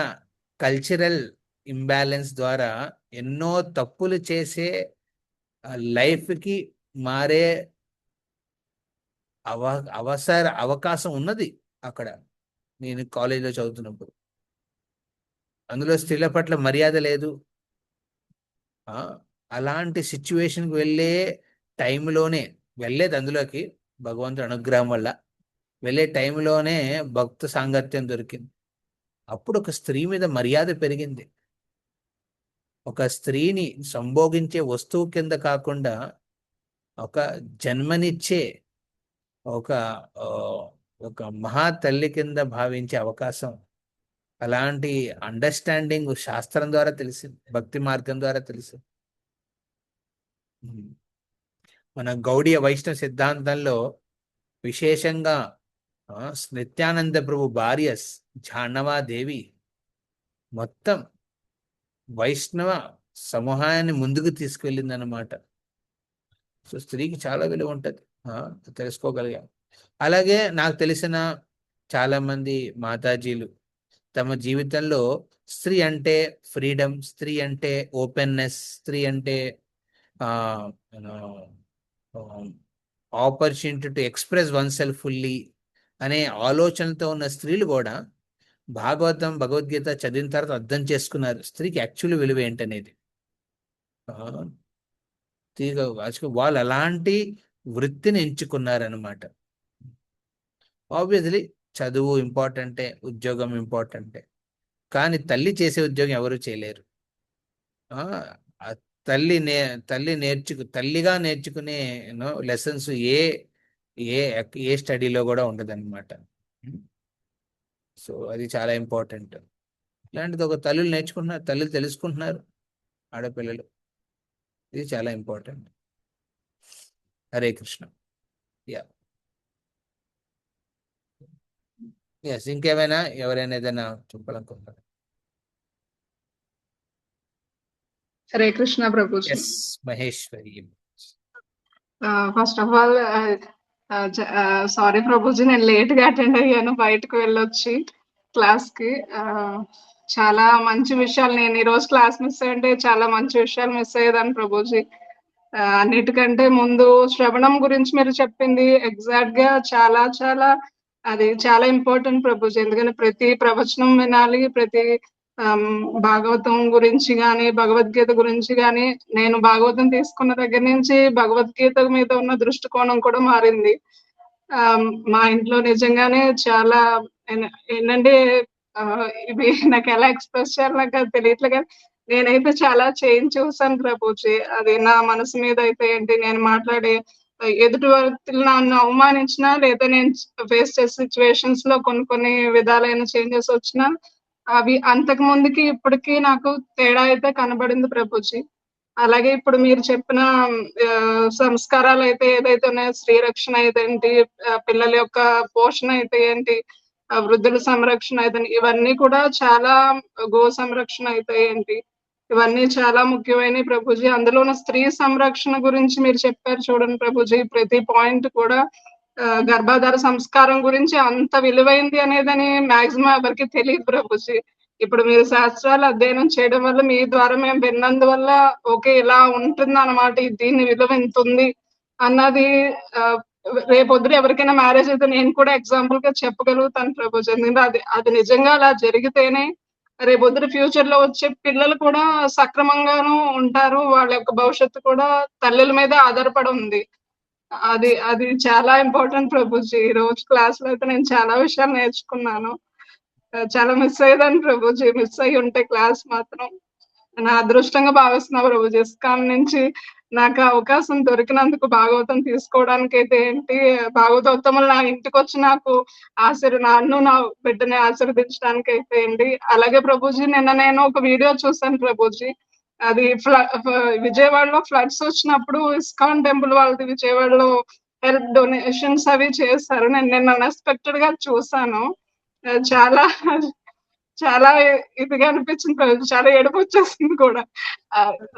కల్చరల్ ఇంబ్యాలెన్స్ ద్వారా ఎన్నో తప్పులు చేసే లైఫ్కి మారే అవకాశం ఉన్నది అక్కడ నేను కాలేజీలో చదువుతున్నప్పుడు. అందులో స్త్రీల పట్ల మర్యాద లేదు. అలాంటి సిచ్యువేషన్కి వెళ్ళే టైంలోనే వెళ్ళేది, అందులోకి భగవంతుడి అనుగ్రహం వల్ల వెళ్ళే టైంలోనే భక్త సాంగత్యం దొరికింది. అప్పుడు ఒక స్త్రీ మీద మర్యాద పెరిగింది. ఒక స్త్రీని సంభోగించే వస్తువు కింద కాకుండా ఒక జన్మనిచ్చే ఒక ఒక మహా తల్లి కింద భావించే అవకాశం, అలాంటి అండర్స్టాండింగ్ శాస్త్రం ద్వారా తెలిసింది, భక్తి మార్గం ద్వారా తెలిసింది. మన గౌడీయ వైష్ణవ సిద్ధాంతంలో విశేషంగా నిత్యానంద ప్రభు భార్య జాహ్నవాదేవి మొత్తం వైష్ణవ సమూహాన్ని ముందుకు తీసుకువెళ్ళింది అన్నమాట. సో స్త్రీకి చాలా విలువ ఉంటుంది, తెలుసుకోగలిగాం. అలాగే నాకు తెలిసిన చాలా మంది మాతాజీలు తమ జీవితంలో స్త్రీ అంటే ఫ్రీడమ్, స్త్రీ అంటే ఓపెన్నెస్, స్త్రీ అంటే opportunity to express one self fully అనే ఆలోచనతో ఉన్న స్త్రీలు కూడా భాగవతం భగవద్గీత చదివిన తర్వాత అర్థం చేసుకున్నారు స్త్రీకి యాక్చువల్ విలువ ఏంటనేది. వాళ్ళు అలాంటి వృత్తిని ఎంచుకున్నారనమాట. ఆబ్వియస్లీ చదువు ఇంపార్టెంటే, ఉద్యోగం ఇంపార్టెంటే, కానీ తల్లి చేసే ఉద్యోగం ఎవరు చేయలేరు. తల్లిగా నేర్చుకునే లెసన్స్ ఏ ఏ స్టడీలో కూడా ఉండదన్నమాట. సో అది చాలా ఇంపార్టెంట్. ఇలాంటిది ఒక తల్లులు నేర్చుకుంటున్నారు, తల్లులు తెలుసుకుంటున్నారు ఆడపిల్లలు. ఇది చాలా ఇంపార్టెంట్. హరే కృష్ణ. ఎస్, ఇంకేమైనా ఎవరైనా ఏదైనా చెప్పాలనుకుంటారు? హరే కృష్ణ ప్రభుజీ. S Maheshwari. First of all sorry ప్రభుజీ, నేను లేట్ గా అటెండ్ అయ్యాను బయటకు వెళ్ళొచ్చి క్లాస్ కి. చాలా మంచి విషయాలు, నేను ఈ రోజు క్లాస్ మిస్ అయ్యంటే చాలా మంచి విషయాలు మిస్ అయ్యేదాన్ని ప్రభుజీ. అన్నిటికంటే ముందు శ్రవణం గురించి మీరు చెప్పింది ఎగ్జాక్ట్ గా చాలా చాలా అది చాలా ఇంపార్టెంట్ ప్రభుజీ. ఎందుకంటే ప్రతి ప్రవచనం వినాలి, ప్రతి భాగవతం గురించి గాని భగవద్గీత గురించి గాని. నేను భాగవతం తీసుకున్న దగ్గర నుంచి భగవద్గీత మీద ఉన్న దృష్టికోణం కూడా మారింది. మా ఇంట్లో నిజంగానే చాలా ఏంటంటే ఇవి నాకు ఎలా ఎక్స్ప్రెస్ చేయాలి నాకు అది తెలియట్లే, కానీ నేనైతే చాలా చేంజ్ చూసాను ప్రభుజీ. అది నా మనసు మీద అయితే ఏంటి, నేను మాట్లాడే ఎదుటి వ్యక్తులు నన్ను అవమానించినా లేదా నేను ఫేస్ చేసే సిచ్యువేషన్స్ లో కొన్ని విధాలైన చేంజెస్ వచ్చినా అవి అంతకు ముందుకి ఇప్పటికి నాకు తేడా అయితే కనబడింది ప్రభుజీ. అలాగే ఇప్పుడు మీరు చెప్పిన సంస్కారాలు అయితే ఏదైతే ఉన్నాయో, స్త్రీ రక్షణ అయితే ఏంటి, పిల్లల యొక్క పోషణ అయితే ఏంటి, వృద్ధుల సంరక్షణ అయితే, ఇవన్నీ కూడా చాలా, గో సంరక్షణ అయితే ఏంటి, ఇవన్నీ చాలా ముఖ్యమైనవి ప్రభుజీ. అందులోనూ స్త్రీ సంరక్షణ గురించి మీరు చెప్పారు చూడండి ప్రభుజీ, ప్రతి పాయింట్ కూడా గర్భాధార సంస్కారం గురించి అంత విలువైంది అనేదని మాక్సిమం ఎవరికి తెలియదు ప్రభుజీ. ఇప్పుడు మీరు శాస్త్రాలు అధ్యయనం చేయడం వల్ల మీ ద్వారా మేము విన్నందువల్ల ఓకే ఇలా ఉంటుంది అన్నమాట, దీని విలువ ఎంత ఉంది అన్నది రేపొద్దున ఎవరికైనా మ్యారేజ్ అయితే నేను కూడా ఎగ్జాంపుల్ గా చెప్పగలుగుతాను ప్రభుజీ. ఎందుకంటే అది నిజంగా అలా జరిగితేనే రేపొద్దున ఫ్యూచర్ లో వచ్చే పిల్లలు కూడా సక్రమంగాను ఉంటారు, వాళ్ళ యొక్క భవిష్యత్తు కూడా తల్లుల మీద ఆధారపడి ఉంది. అది చాలా ఇంపార్టెంట్ ప్రభుజీ. ఈ రోజు క్లాస్ లో అయితే నేను చాలా విషయాలు నేర్చుకున్నాను. చాలా మిస్ అయ్యేదాన్ని ప్రభుజీ, మిస్ అయ్యి ఉంటే క్లాస్ మాత్రం నా అదృష్టంగా భావిస్తున్నా ప్రభుజీ. ఇస్కాన్ నుంచి నాకు అవకాశం దొరికినందుకు భాగవతం తీసుకోవడానికి అయితే ఏంటి, భాగవతోత్తములు నా ఇంటికి వచ్చి నాకు నన్ను నా బిడ్డని ఆశీర్వదించడానికి అయితే ఏంటి. అలాగే ప్రభుజీ నిన్న నేను ఒక వీడియో చూసాను ప్రభుజీ, అది విజయవాడలో ఫ్లడ్స్ వచ్చినప్పుడు ఇస్కాన్ టెంపుల్ వాళ్ళది విజయవాడలో హెల్ప్ డొనేషన్స్ అవి చేశారు. నేను నిన్న అన్ఎక్స్పెక్టెడ్ గా చూసాను. చాలా చాలా ఇదిగా అనిపించింది ప్రభుజీ. చాలా ఏడుపు వచ్చేసింది కూడా.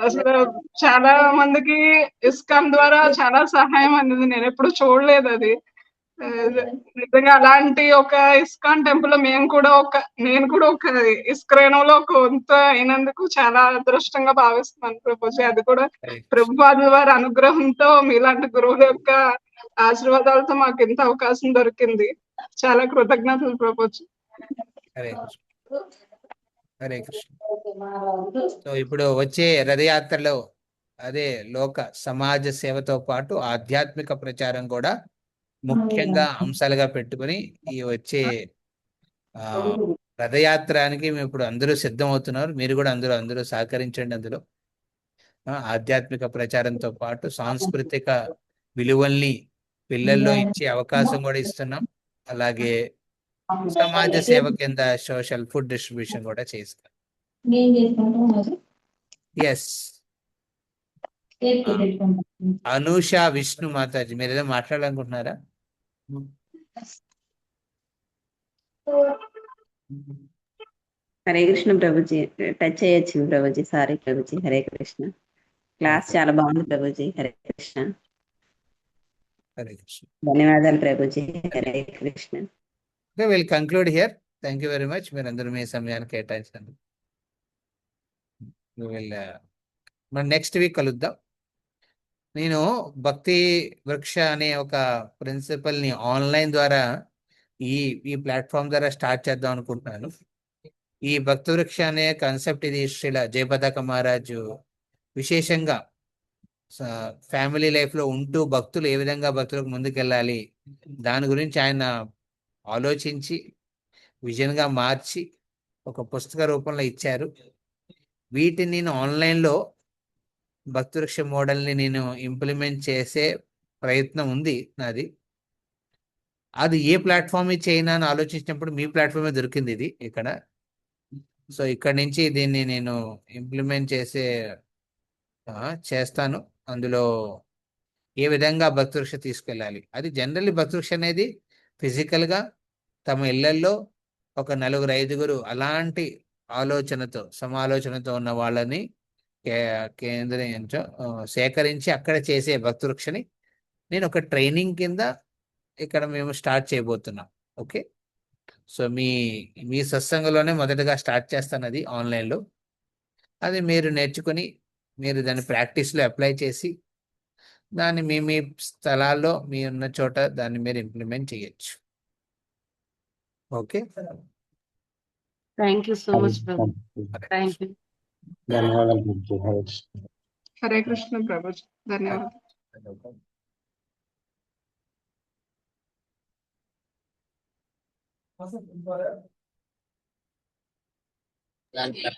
అసలు చాలా మందికి ఇస్కాన్ ద్వారా చాలా సహాయం అందింది. నేను ఎప్పుడు చూడలేదు అది. ఆ, నిజంగా అలాంటి ఒక ఇస్కాన్ టెంపుల్ నేను కూడా ఒక ఇస్క్రేణంలో ఒక వంతు అయినందుకు చాలా అదృష్టంగా భావిస్తున్నాను ప్రభుజీ. అది కూడా ప్రభుపాదుల వారి అనుగ్రహంతో మీలాంటి గురువుల యొక్క ఆశీర్వాదాలతో మాకు ఇంత అవకాశం దొరికింది. చాలా కృతజ్ఞతలు ప్రభుజీ. హరే కృష్ణ. హరే కృష్ణ. సో ఇప్పుడు వచ్చే రథయాత్రలో అదే లోక సమాజ సేవతో పాటు ఆధ్యాత్మిక ప్రచారం కూడా ముఖ్యంగా అంశాలుగా పెట్టుకుని ఈ వచ్చే ఆ రథయాత్రానికి మేము ఇప్పుడు అందరూ సిద్ధం అవుతున్నారు. మీరు కూడా అందరూ సహకరించండి. అందులో ఆధ్యాత్మిక ప్రచారంతో పాటు సాంస్కృతిక విలువల్ని పిల్లల్లో ఇచ్చే అవకాశం కూడా ఇస్తున్నాం. అలాగే సమాజ సేవ కింద సోషల్ ఫుడ్ డిస్ట్రిబ్యూషన్ కూడా చేస్తాం. ఎస్ అనూష విష్ణు మాతాజీ, మీరు ఏదో మాట్లాడాలనుకుంటున్నారా? హరే కృష్ణ ప్రభుజీ. టచ్ చేయొచ్చు ప్రభుజీ. సారీ ప్రభుజీ. హరే కృష్ణ. క్లాస్ చాలా బాగుంది ప్రభుజీ. హరే కృష్ణ. హరే కృష్ణ. ధన్యవాదాలు Prabhuji. Hare Krishna. Okay, will conclude here. Thank you very much. మీరు అందరూ మీ సమయాన్ని కేటాయించండి. మనం నెక్స్ట్ వీక్ కలుద్దాం. నేను భక్తి వృక్ష అనే ఒక ప్రిన్సిపల్ని ఆన్లైన్ ద్వారా ఈ ఈ ప్లాట్ఫామ్ ద్వారా స్టార్ట్ చేద్దాం అనుకుంటున్నాను. ఈ భక్తి వృక్ష అనే కాన్సెప్ట్ ఇది శ్రీల జయపతాక మహారాజు విశేషంగా ఫ్యామిలీ లైఫ్లో ఉంటూ భక్తులు ఏ విధంగా భక్తులకు ముందుకెళ్ళాలి దాని గురించి ఆయన ఆలోచించి విజన్గా మార్చి ఒక పుస్తక రూపంలో ఇచ్చారు. వీటిని నేను ఆన్లైన్లో భక్తి వృక్ష మోడల్ని నేను ఇంప్లిమెంట్ చేసే ప్రయత్నం ఉంది నాది. అది ఏ ప్లాట్ఫామ్ చేయనా అని ఆలోచించినప్పుడు మీ ప్లాట్ఫామే దొరికింది ఇది ఇక్కడ. సో ఇక్కడ నుంచి దీన్ని నేను ఇంప్లిమెంట్ చేస్తాను. అందులో ఏ విధంగా భక్తి వృక్ష తీసుకెళ్ళాలి, అది జనరల్లీ భక్తి వృక్ష అనేది ఫిజికల్గా తమ ఇళ్లల్లో ఒక 4-5 అలాంటి సమాలోచనతో ఉన్న వాళ్ళని సేకరించి అక్కడ చేసే భక్తి వృక్షని నేను ఒక ట్రైనింగ్ కింద ఇక్కడ మేము స్టార్ట్ చేయబోతున్నాం. ఓకే, సో మీ సత్సంగంలోనే మొదటగా స్టార్ట్ చేస్తాను అది ఆన్లైన్లో. అది మీరు నేర్చుకుని మీరు దాన్ని ప్రాక్టీస్లో అప్లై చేసి దాన్ని మీ స్థలాల్లో మీ ఉన్న చోట దాన్ని మీరు ఇంప్లిమెంట్ చేయొచ్చు. Okay, thank you so much Prabhu. Thank you. ధన్యవాదాలు ప్రభుజీ. హరే కృష్ణ. హరే కృష్ణ ప్రభుజీ. ధన్యవాదాలు.